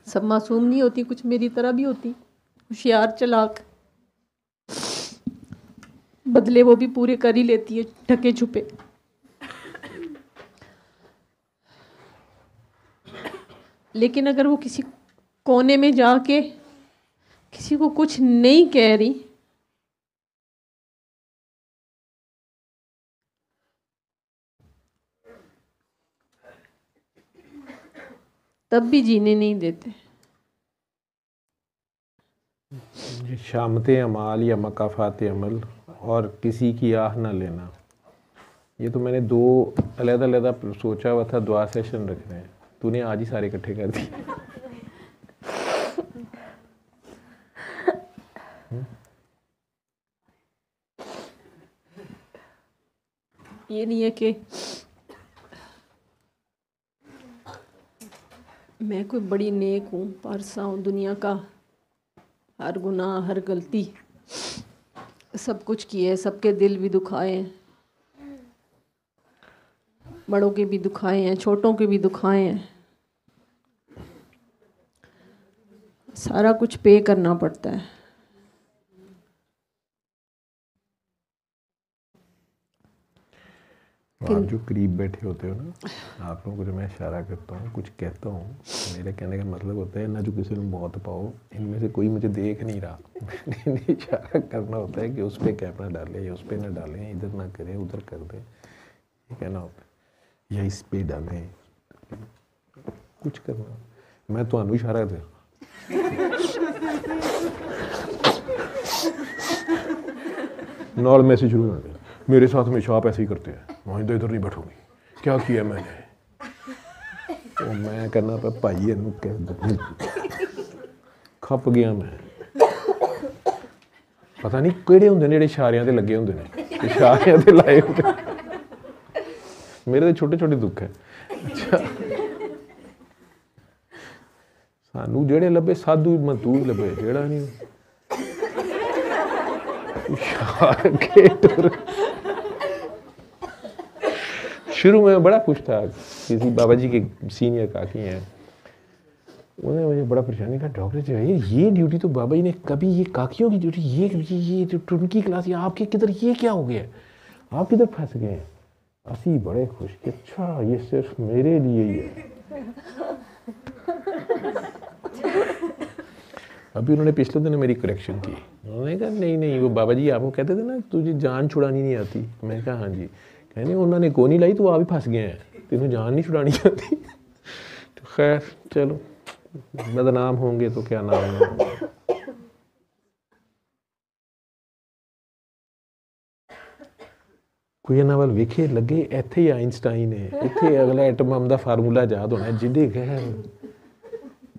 सब मासूम नहीं होती, कुछ मेरी तरह भी होती, होशियार चालाक, बदले वो भी पूरे कर ही लेती है ढके छुपे। लेकिन अगर वो किसी कोने में जाके किसी को कुछ नहीं कह रही, तब भी जीने नहीं देते। शामत अमाल या मकाफात अमल और किसी की आह ना लेना, ये तो मैंने 2 अलग-अलग सोचा हुआ था, दुआ सेशन रखने हैं, तूने आज ही सारे इकट्ठे कर दिए। ये नहीं है कि मैं कोई बड़ी नेक हूँ, पारसा हूँ, दुनिया का हर गुनाह हर गलती सब कुछ किए, सबके दिल भी दुखाए हैं, बड़ों के भी दुखाए हैं, छोटों के भी दुखाए हैं, सारा कुछ पे करना पड़ता है। आप जो करीब बैठे होते हो ना, आप लोगों को जो मैं इशारा करता हूँ, कुछ कहता हूँ, मेरे कहने का मतलब होता है ना जो किसी ने मौत पाओ, इनमें से कोई मुझे देख नहीं रहा, मैंने इशारा करना होता है कि उस पर कैमरा डालें या उस पर ना डालें, इधर ना करें उधर कर दें, ये कहना होता है, या इस पर डालें, कुछ करना। मैं तो इशारा दे नॉल मैसेज शुरू कर दिया, मेरे साथ हमेशा आप ऐसे ही करते हैं, वहीं तो इधर नहीं बैठूंगी, क्या किया मैंने, तो मैं करना पर भाई इनू कह खप गया मैं। पता नहीं किहड़े होंदे ने जिहड़े इशारियां ते लगे होंदे ने, इशारियां ते लाए होंदे, मेरे तो छोटे छोटे दुख है। अच्छा सानू जिहड़े लभे साधु मजदूर लभे, जिहड़ा नहीं इशार के टुर। शुरू में बड़ा खुश था, किसी बाबा जी के सीनियर काकी हैं, उन्होंने मुझे बड़ा परेशानी कहा, डॉक्टर जी ये ड्यूटी तो बाबा जी ने कभी, ये काकियों की ड्यूटी, ये उनकी क्लास, ये आपके किधर, ये क्या हो गया, आप किधर फंस गए। असी बड़े खुश कि अच्छा ये सिर्फ मेरे लिए ही है। अभी उन्होंने पिछले दिन मेरी करेक्शन की, उन्होंने कहा नहीं वो बाबा जी आपको कहते थे ना तुझे जान छुड़ानी नहीं आती, मैं कहा हाँ जी, कहने उन्होंने को नहीं लाई, तो आप ही फंस गए हैं, तेनों जान नहीं छुड़ानी आती। तो खैर चलो, बदनाम होंगे तो क्या नाम है। कोई नावल वेखे लगे इत्थे ही आइंस्टाइन है, इत्थे अगला एटम बम दा फार्मूला याद होना है जिंदे खैर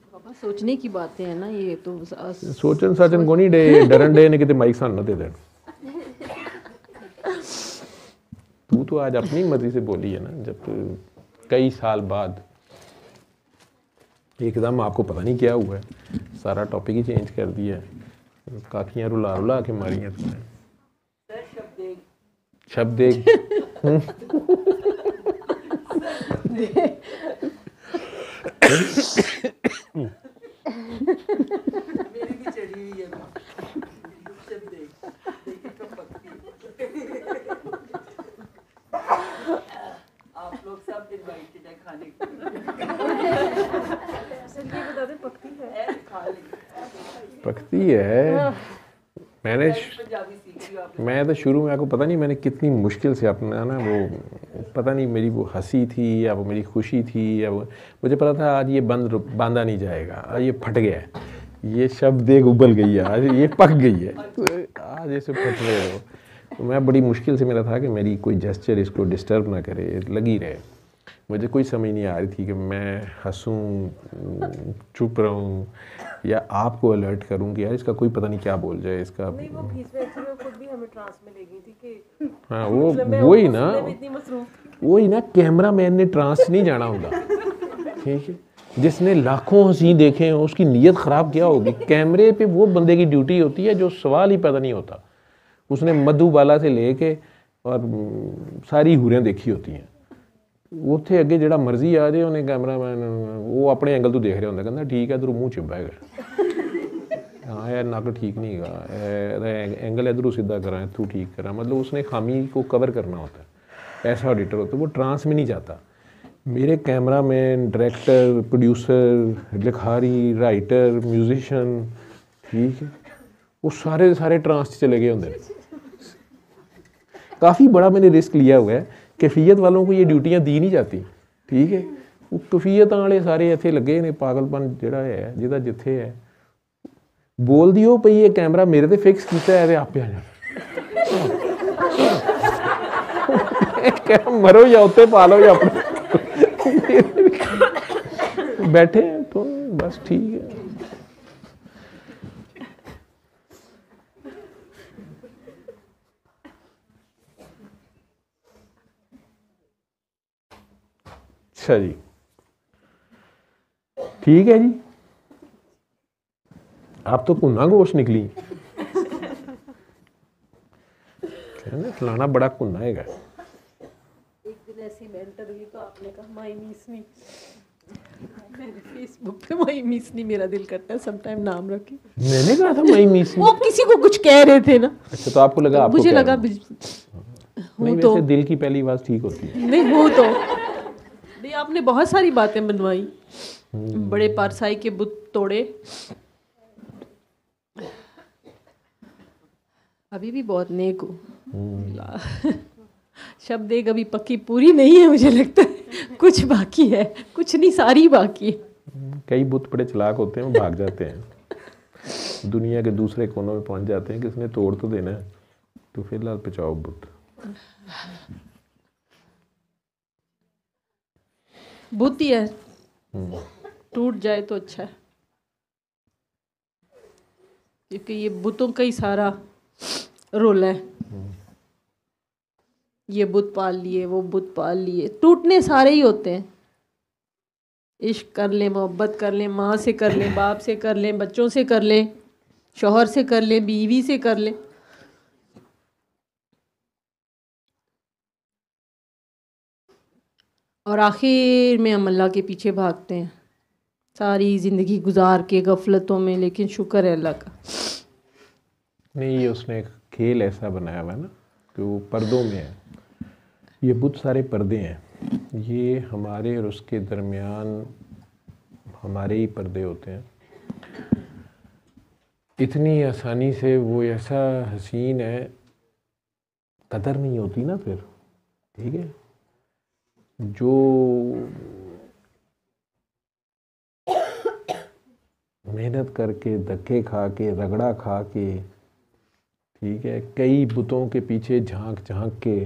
बाबा सोचने की बातें हैं ना, ये तो सोचन साचन को नहीं डे डरन डे ने किते माइक सान ना दे देन। तू तो आज अपनी मर्जी से बोली है ना, जब कई साल बाद एकदम आपको पता नहीं क्या हुआ है, सारा टॉपिक ही चेंज कर दिया है, काखियाँ रुला रुला के मारी हैं तुमने। शब्द एक आप लोग सब इनवाइटेड है खाने के पकती है। मैं तो शुरू में आपको पता नहीं मैंने कितनी मुश्किल से अपना ना वो पता नहीं मेरी वो हंसी थी या वो मेरी खुशी थी या वो मुझे पता था आज ये बांधा नहीं जाएगा, आज ये फट गया है, ये शब्द एक उबल गई है, आज ये पक गई है, तो आज ऐसे फट रहे हो। तो मैं बड़ी मुश्किल से मेरा था कि मेरी कोई जेस्चर इसको डिस्टर्ब ना करे, लगी रहे। मुझे कोई समझ नहीं आ रही थी कि मैं हंसूं, चुप रहूं या आपको अलर्ट करूं कि यार इसका कोई पता नहीं क्या बोल जाए इसका। नहीं वो बीच में एक्चुअली खुद भी हमें ट्रांस में ले गई थी कि हाँ वही ना कैमरा मैन ने ट्रांस नहीं जाना होगा, ठीक है। जिसने लाखों हंसी देखे हैं उसकी नीयत ख़राब क्या होगी। कैमरे पे वो बंदे की ड्यूटी होती है जो सवाल ही पता नहीं होता। उसने मधुबाला से लेके और सारी हुरें देखी होती हैं। उत्थे अगे जिहड़ा मर्जी आ जाए उन्हें कैमरामैन वो अपने एंगल तो देख रहा होंगे, कहता ठीक है इधरों मूँह चिब्बा है, हाँ यार नक ठीक नहीं गा, एंगल इधरों सीधा करा इथू ठीक करा, मतलब उसने खामी को कवर करना होता है। ऐसा ऑडिटर होता है, वो ट्रांस में नहीं जाता। मेरे cameraman, director, producer, Likhari, writer, musician, ठीक है, वो सारे ट्रांस चले गए होंगे। काफ़ी बड़ा मैंने रिस्क लिया हुआ है। कैफियत वालों को ये ड्यूटियां दी नहीं जाती, ठीक है। वो कैफियत वाले सारे इत्थे लगे ने, पागलपन जिहड़ा है जिहदा जिथे है बोल दियो पई ये कैमरा मेरे ते फिक्स कीता है आपे आ जा मरो या उत्ते पा लो या अपने बैठे तो बस ठीक है। अच्छा जी, ठीक है जी। आप तो कुन्ना गोश निकली, कहने फलाना बड़ा कुन्ना है। एक दिन ऐसी मैं इंटरव्यू तो आपने कहा माई मीसनी, मैंने फेसबुक पे माई मीसनी मेरा दिल करता है समटाइम नाम रखे। मैंने कहा था माई मीसनी, वो किसी को कुछ कह रहे थे ना। अच्छा तो आपको लगा, आपको मुझे लगा नहीं, वैसे दिल की पहली आवाज ठीक होती है। नहीं वो तो नहीं, आपने बहुत सारी बातें बनवाई, बड़े पारसाई के बुत तोड़े, अभी भी बहुत नेक हूँ। शब्द एक अभी पक्की पूरी नहीं है, मुझे लगता है कुछ बाकी है, कुछ नहीं सारी बाकी है। कई बुत बड़े चालाक होते हैं, वो भाग जाते हैं दुनिया के दूसरे कोनों में पहुंच जाते हैं, किसने तोड़ तो देना है, तो फिलहाल पिचाओ बुत। बुत ही है, टूट जाए तो अच्छा है, क्योंकि ये बुतों का ही सारा रोल है। ये बुत पाल लिए, वो बुत पाल लिए, टूटने सारे ही होते हैं। इश्क कर ले, मोहब्बत कर ले, माँ से कर ले, बाप से कर ले, बच्चों से कर ले, शौहर से कर ले, बीवी से कर ले, और आखिर में हम अल्लाह के पीछे भागते हैं सारी ज़िंदगी गुजार के गफलतों में। लेकिन शुक्र है अल्लाह का, नहीं ये उसने एक खेल ऐसा बनाया हुआ है ना कि वो पर्दों में है। ये बुत सारे पर्दे हैं, ये हमारे और उसके दरमियान हमारे ही पर्दे होते हैं। इतनी आसानी से वो ऐसा हसीन है, कदर नहीं होती ना फिर, ठीक है। जो मेहनत करके, धक्के खा के, रगड़ा खा के, ठीक है, कई बुतों के पीछे झांक झांक के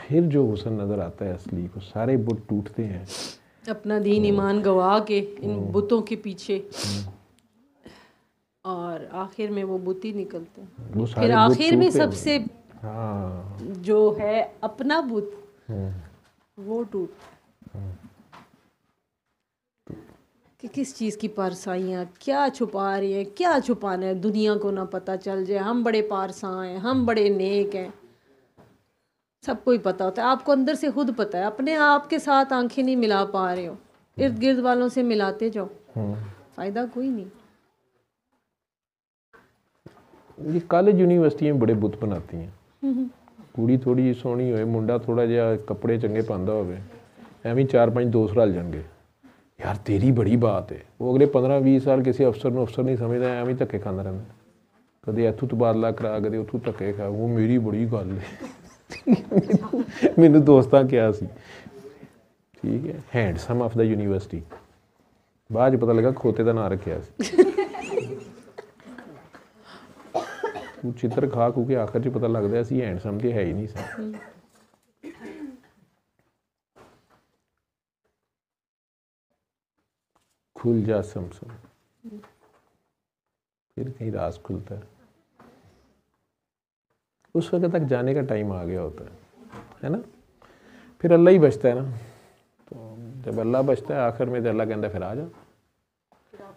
फिर जो हुस्न नज़र आता है असली, वो सारे बुत टूटते हैं। अपना दीन ईमान गवा के इन बुतों के पीछे, और आखिर में वो बुत ही निकलते हैं। वो फिर सारे बुत आखिर में टूटते हैं। सबसे हाँ, जो है अपना बुत, वो टूट कि किस चीज़ की पारसाइयाँ क्या छुपा रही हैं, क्या छुपाना है, दुनिया को ना पता चल जाए हम बड़े पारसा हैं, हम बड़े नेक हैं। सबको ही पता होता है, आपको अंदर से खुद पता है। अपने आप के साथ आंखें नहीं मिला पा रहे हो, इर्द गिर्द वालों से मिलाते जाओ, फ़ायदा कोई नहीं। ये कॉलेज यूनिवर्सिटी में बड़े बुत बनाती हैं। कुड़ी थोड़ी सोहनी होए, मुंडा थोड़ा जिहा कपड़े चंगे पांदा होवे, एवं 4-5 दोस्त रल जाएंगे, यार तेरी बड़ी बात है। वो अगले 15-20 साल किसी अफसर ਨੂੰ अफसर नहीं समझदा, एवं धक्के खांदा रहिंदा, कदे इत्थों तबादला करा, कदे उत्थों धक्के खा। वो मेरी बड़ी गल है। मैनू दोस्तां क्या सी, ठीक है, हैंडसम ऑफ द यूनिवर्सिटी। बाद च पता लगा खोते का नाम रखिया सी। चित्र खा खू के आखिर च पता लगता असी हैंडसम तो है ही नहीं सी। खुल जा समसम, फिर कहीं राज खुलता है। उस वक्त तक जाने का टाइम आ गया होता है ना। फिर अल्लाह ही बचता है ना। तो जब अल्लाह बचता है आखिर में, तो अल्लाह कहता है फिर आ जा।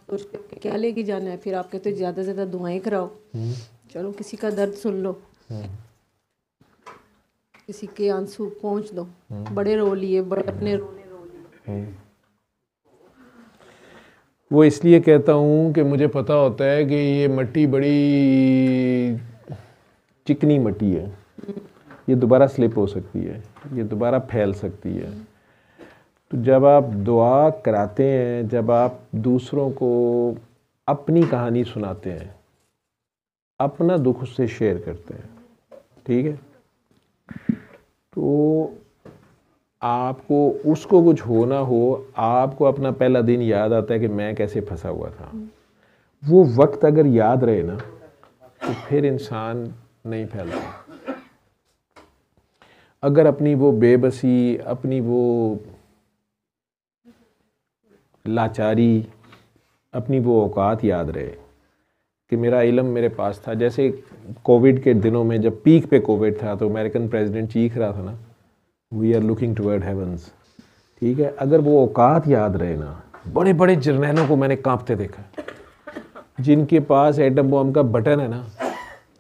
सोचते हो क्या लेके जाना है, फिर आप कहते हो ज़्यादा से ज़्यादा दुआएं कराओ, चलो किसी का दर्द सुन लो, किसी के आंसू पहुंच दो, बड़े रो लिए, बड़े अपने रोने रो लिए। वो इसलिए कहता हूँ कि मुझे पता होता है कि ये मिट्टी बड़ी चिकनी मिट्टी है, ये दोबारा स्लिप हो सकती है, ये दोबारा फैल सकती है। तो जब आप दुआ कराते हैं, जब आप दूसरों को अपनी कहानी सुनाते हैं, अपना दुख उससे शेयर करते हैं, ठीक है, तो आपको उसको कुछ हो ना हो, आपको अपना पहला दिन याद आता है कि मैं कैसे फंसा हुआ था। वो वक्त अगर याद रहे ना, तो फिर इंसान नहीं फैलता। अगर अपनी वो बेबसी, अपनी वो लाचारी, अपनी वो औकात याद रहे कि मेरा इल्म मेरे पास था। जैसे कोविड के दिनों में जब पीक पे कोविड था, तो अमेरिकन प्रेसिडेंट चीख रहा था ना, we are looking toward heavens, ठीक है। अगर वो औकात याद रहे ना, बड़े बड़े जर्नैलों को मैंने कांपते देखा, जिनके पास एटम बॉम्ब का बटन है ना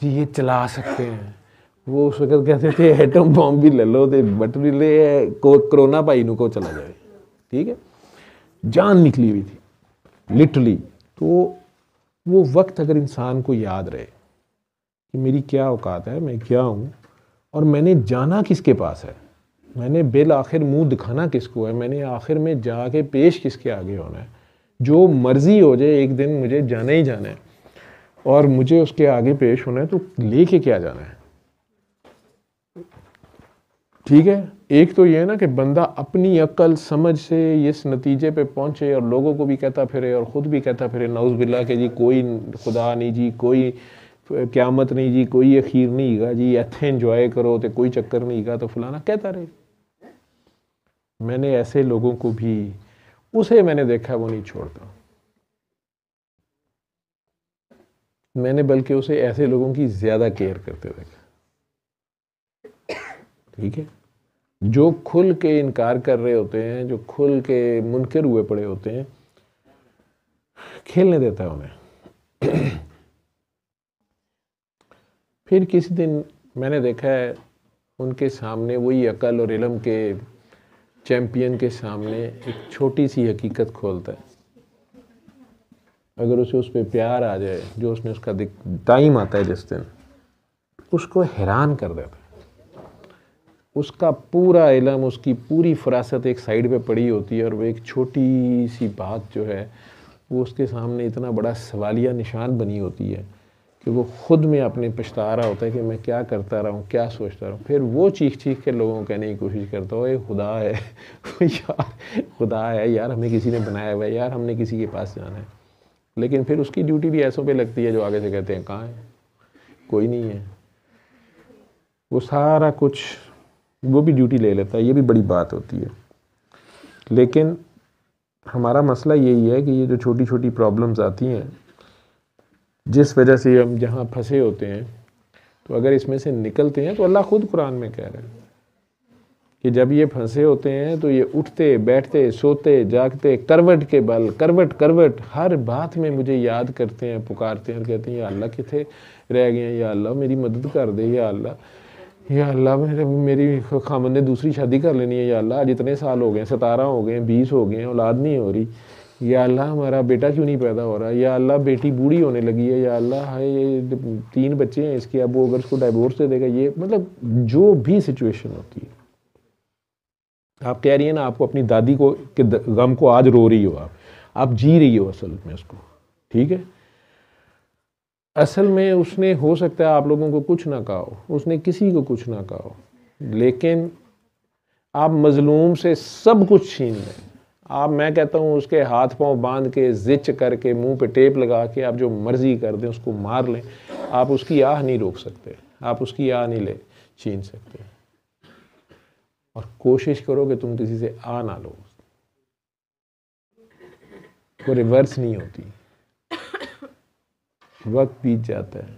जी, ये चला सकते हैं। वो उस वक्त कहते थे एटम बॉम्ब भी ले लो, तो बटन भी ले, कोरोना भाई को चला जाए, ठीक है। जान निकली हुई थी लिटरली। तो वो वक्त अगर इंसान को याद रहे कि मेरी क्या औकात है, मैं क्या हूँ, और मैंने जाना किसके पास है, मैंने बिल आखिर मुंह दिखाना किसको है, मैंने आखिर में जाके पेश किसके आगे होना है। जो मर्जी हो जाए, एक दिन मुझे जाना ही जाना है, और मुझे उसके आगे पेश होना है, तो लेके क्या जाना है, ठीक है। एक तो ये है ना कि बंदा अपनी अक्ल समझ से इस नतीजे पे पहुंचे, और लोगों को भी कहता फिरे और ख़ुद भी कहता फिरे नौज़ बिल्ला के जी कोई खुदा नहीं जी, कोई क़यामत नहीं जी, कोई अखीर नहीं गा जी, इत्थे इंजॉय करो, तो कोई चक्कर नहीं गा, तो फलाना कहता रहे। मैंने ऐसे लोगों को भी, उसे मैंने देखा वो नहीं छोड़ता। मैंने बल्कि उसे ऐसे लोगों की ज़्यादा केयर करते देखा, ठीक है, जो खुल के इनकार कर रहे होते हैं, जो खुल के मुनकिर हुए पड़े होते हैं, खेलने देता है उन्हें। फिर किसी दिन मैंने देखा है उनके सामने, वही अकल और इल्म के चैम्पियन के सामने एक छोटी सी हकीकत खोलता है। अगर उसे उस पर प्यार आ जाए, जो उसने उसका टाइम आता है जिस दिन, उसको हैरान कर देता है। उसका पूरा इल्म, उसकी पूरी फरासत एक साइड पे पड़ी होती है, और वो एक छोटी सी बात जो है वो उसके सामने इतना बड़ा सवालिया निशान बनी होती है कि वो ख़ुद में अपने पछता रहा होता है कि मैं क्या करता रहा हूँ, क्या सोचता रहा हूँ। फिर वो चीख चीख के लोगों को कहने की कोशिश करता हो, ये खुदा है यार, खुदा है यार, हमें किसी ने बनाया हुआ है यार, हमने किसी के पास जाना है। लेकिन फिर उसकी ड्यूटी भी ऐसों पे लगती है जो आगे से कहते हैं कहाँ है, कोई नहीं है। वो सारा कुछ वो भी ड्यूटी ले लेता है, ये भी बड़ी बात होती है। लेकिन हमारा मसला यही है कि ये जो छोटी छोटी प्रॉब्लम्स आती हैं जिस वजह से हम जहाँ फंसे होते हैं, तो अगर इसमें से निकलते हैं तो अल्लाह खुद कुरान में कह रहा है कि जब ये फंसे होते हैं तो ये उठते बैठते सोते जागते करवट के बल करवट करवट हर बात में मुझे याद करते हैं, पुकारते हैं और कहते हैं या अल्लाह किथे रह गए हैं, या अल्लाह मेरी मदद कर दे, या अल्लाह मेरी खामद ने दूसरी शादी कर लेनी है, या अल्लाह आज इतने साल हो गए 17 हो गए 20 हो गए औलाद नहीं हो रही, या अल्लाह हमारा बेटा क्यों नहीं पैदा हो रहा, या अल्लाह बेटी बूढ़ी होने लगी है, या अल्लाह हाय ये 3 बच्चे हैं इसके, अब वो अगर उसको डाइवोर्स दे देगा, ये मतलब जो भी सिचुएशन होती है। आप कह रही है ना आपको अपनी दादी को के गम को आज रो रही हो, आप जी रही हो असल में उसको, ठीक है। असल में उसने हो सकता है आप लोगों को कुछ ना कहा हो, उसने किसी को कुछ ना कहा हो, लेकिन आप मजलूम से सब कुछ छीन लें। आप, मैं कहता हूँ उसके हाथ पांव बांध के जिच करके मुंह पे टेप लगा के आप जो मर्जी कर दें, उसको मार लें, आप उसकी आह नहीं रोक सकते, आप उसकी आह नहीं ले छीन सकते। और कोशिश करो कि तुम किसी से आ ना लो, वो रिवर्स नहीं होती। वक्त बीत जाता है,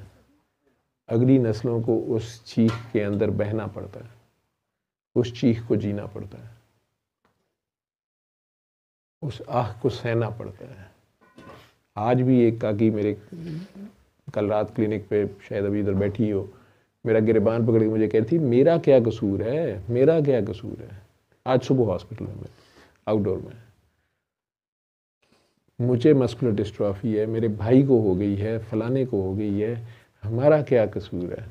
अगली नस्लों को उस चीख के अंदर बहना पड़ता है, उस चीख को जीना पड़ता है, उस आह को सहना पड़ता है। आज भी एक काकी मेरे कल रात क्लिनिक पे, शायद अभी इधर बैठी हो, मेरा गिरबान पकड़ के मुझे कहती मेरा क्या कसूर है, मेरा क्या कसूर है। आज सुबह हॉस्पिटल में आउटडोर में, मुझे मस्कुलर डिस्ट्रॉफी है, मेरे भाई को हो गई है, फलाने को हो गई है, हमारा क्या कसूर है।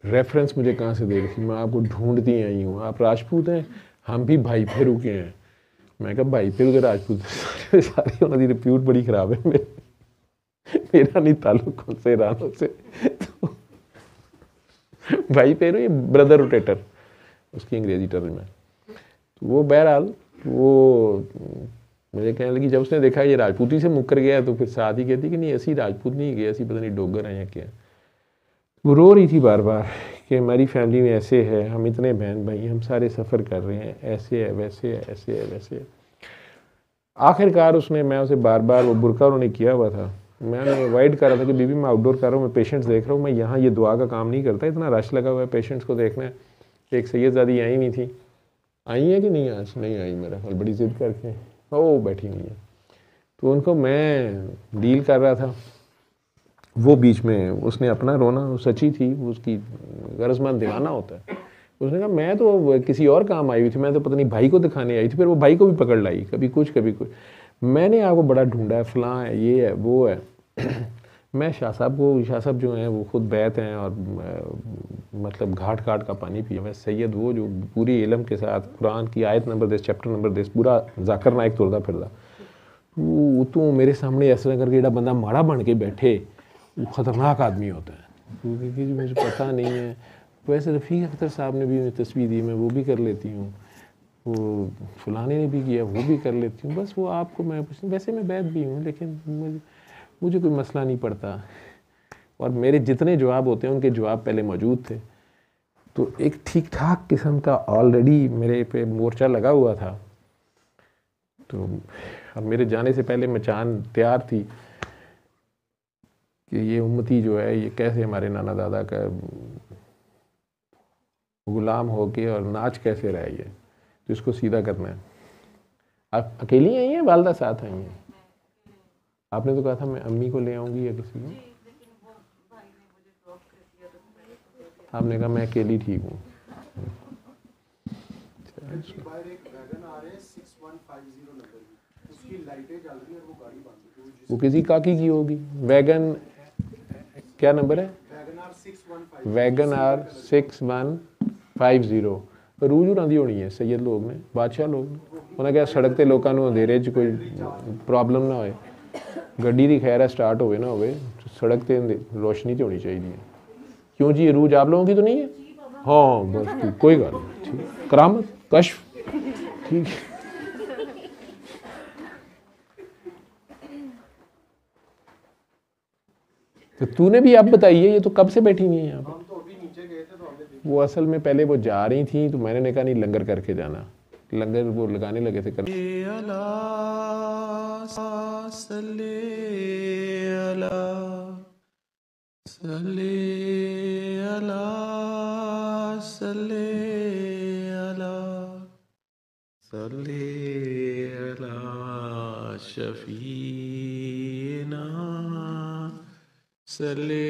रेफरेंस मुझे कहाँ से दे रही, मैं आपको ढूंढती आई हूँ, आप राजपूत हैं, हम भी भाई फेरू के हैं। मैं कहा भाई फेरू के राजपूत सारे उन्होंने रिप्यूट बड़ी खराब है, मेरा नहीं ताल्लुक उनसे रानों से। तो भाई फेरू ये ब्रदर रोटेटर उसकी अंग्रेजी टर्म में। तो वो बहरहाल वो मुझे कहने लगी, जब उसने देखा ये राजपूती से मुकर गया तो फिर साथ ही कहती कि नहीं ऐसी राजपूत नहीं गए, ऐसी पता नहीं डोगर हैं या क्या। वो रो रही थी बार बार कि हमारी फैमिली में ऐसे है, हम इतने बहन भाई, हम सारे सफ़र कर रहे हैं, ऐसे है वैसे है ऐसे है वैसे है। आखिरकार उसने, मैं उसे बार बार, वो बुरका उन्होंने किया हुआ था, मैंने अवॉइड कर रहा था कि बीबी मैं आउटडोर कर रहा हूँ, मैं पेशेंट्स देख रहा हूँ, मैं यहाँ ये दुआ का काम नहीं करता, इतना रश लगा हुआ है पेशेंट्स को देखना है। एक सैयदजादी आई नहीं थी, आई है कि नहीं, आज नहीं आई मेरा ख्याल, बड़ी ज़िद करके ओ बैठी नहीं है। तो उनको मैं डील कर रहा था, वो बीच में उसने अपना रोना, वो सच्ची थी, उसकी गरजमंद दीवाना होता है। उसने कहा मैं तो किसी और काम आई हुई थी, मैं तो पता नहीं भाई को दिखाने आई थी, फिर वो भाई को भी पकड़ लाई, कभी कुछ कभी कुछ, मैंने आपको बड़ा ढूंढा है, फलां है, ये है वो है। मैं शाह साहब जो हैं वो खुद बैत हैं और मतलब घाट घाट का पानी पिए। मैं सैयद वो जो पूरी इल्म के साथ कुरान की आयत नंबर 10 चैप्टर नंबर 10 पूरा जाकर नायक तुरदा फिरदा, तू मेरे सामने ऐसा करके जेड़ा बंदा माड़ा बन के बैठे वो ख़तरनाक आदमी होता है, क्योंकि मुझे पता नहीं है। वैसे रफ़ीक अख्तर साहब ने भी तस्वीर दी, मैं वो भी कर लेती हूँ, वो फलाने ने भी किया वो भी कर लेती हूँ, बस वो आपको मैं वैसे मैं बैद भी हूँ, लेकिन मुझे कोई मसला नहीं पड़ता। और मेरे जितने जवाब होते हैं उनके जवाब पहले मौजूद थे, तो एक ठीक ठाक किस्म का ऑलरेडी मेरे पे मोर्चा लगा हुआ था। तो और मेरे जाने से पहले मचान तैयार थी कि ये उम्मती जो है ये कैसे हमारे नाना दादा का गुलाम होके और नाच कैसे रहा है, तो इसको सीधा करना है। आप अकेली आई हैं, वालदा साथ आई हैं? आपने तो कहा था मैं अम्मी को ले आऊँगी या किसी को, आपने कहा मैं अकेली ठीक हूँ। वो किसी काकी की होगी। वैगन क्या नंबर है? Wagon are 6150। रूज उन्होंने होनी है, सैयद लोग ने, बादशाह लोग ने। उन्हें क्या सड़क ते लोगों को अंधेरे च कोई प्रॉब्लम ना होए, गड्डी की खैर है स्टार्ट होवे ना होवे, सड़क ते रोशनी तो होनी चाहिए। क्यों जी, रूज आप लोगों की तो नहीं है? हाँ बस ठीक, कोई गल नहीं, ठीक, करामत कश्फ, ठीक। तो तूने भी अब बताइए, ये तो कब से बैठी हुई है यहाँ पर। वो असल में पहले वो जा रही थी तो मैंने कहा नहीं लंगर करके जाना, लंगर वो लगाने लगे थे कर। शफीना सल्ले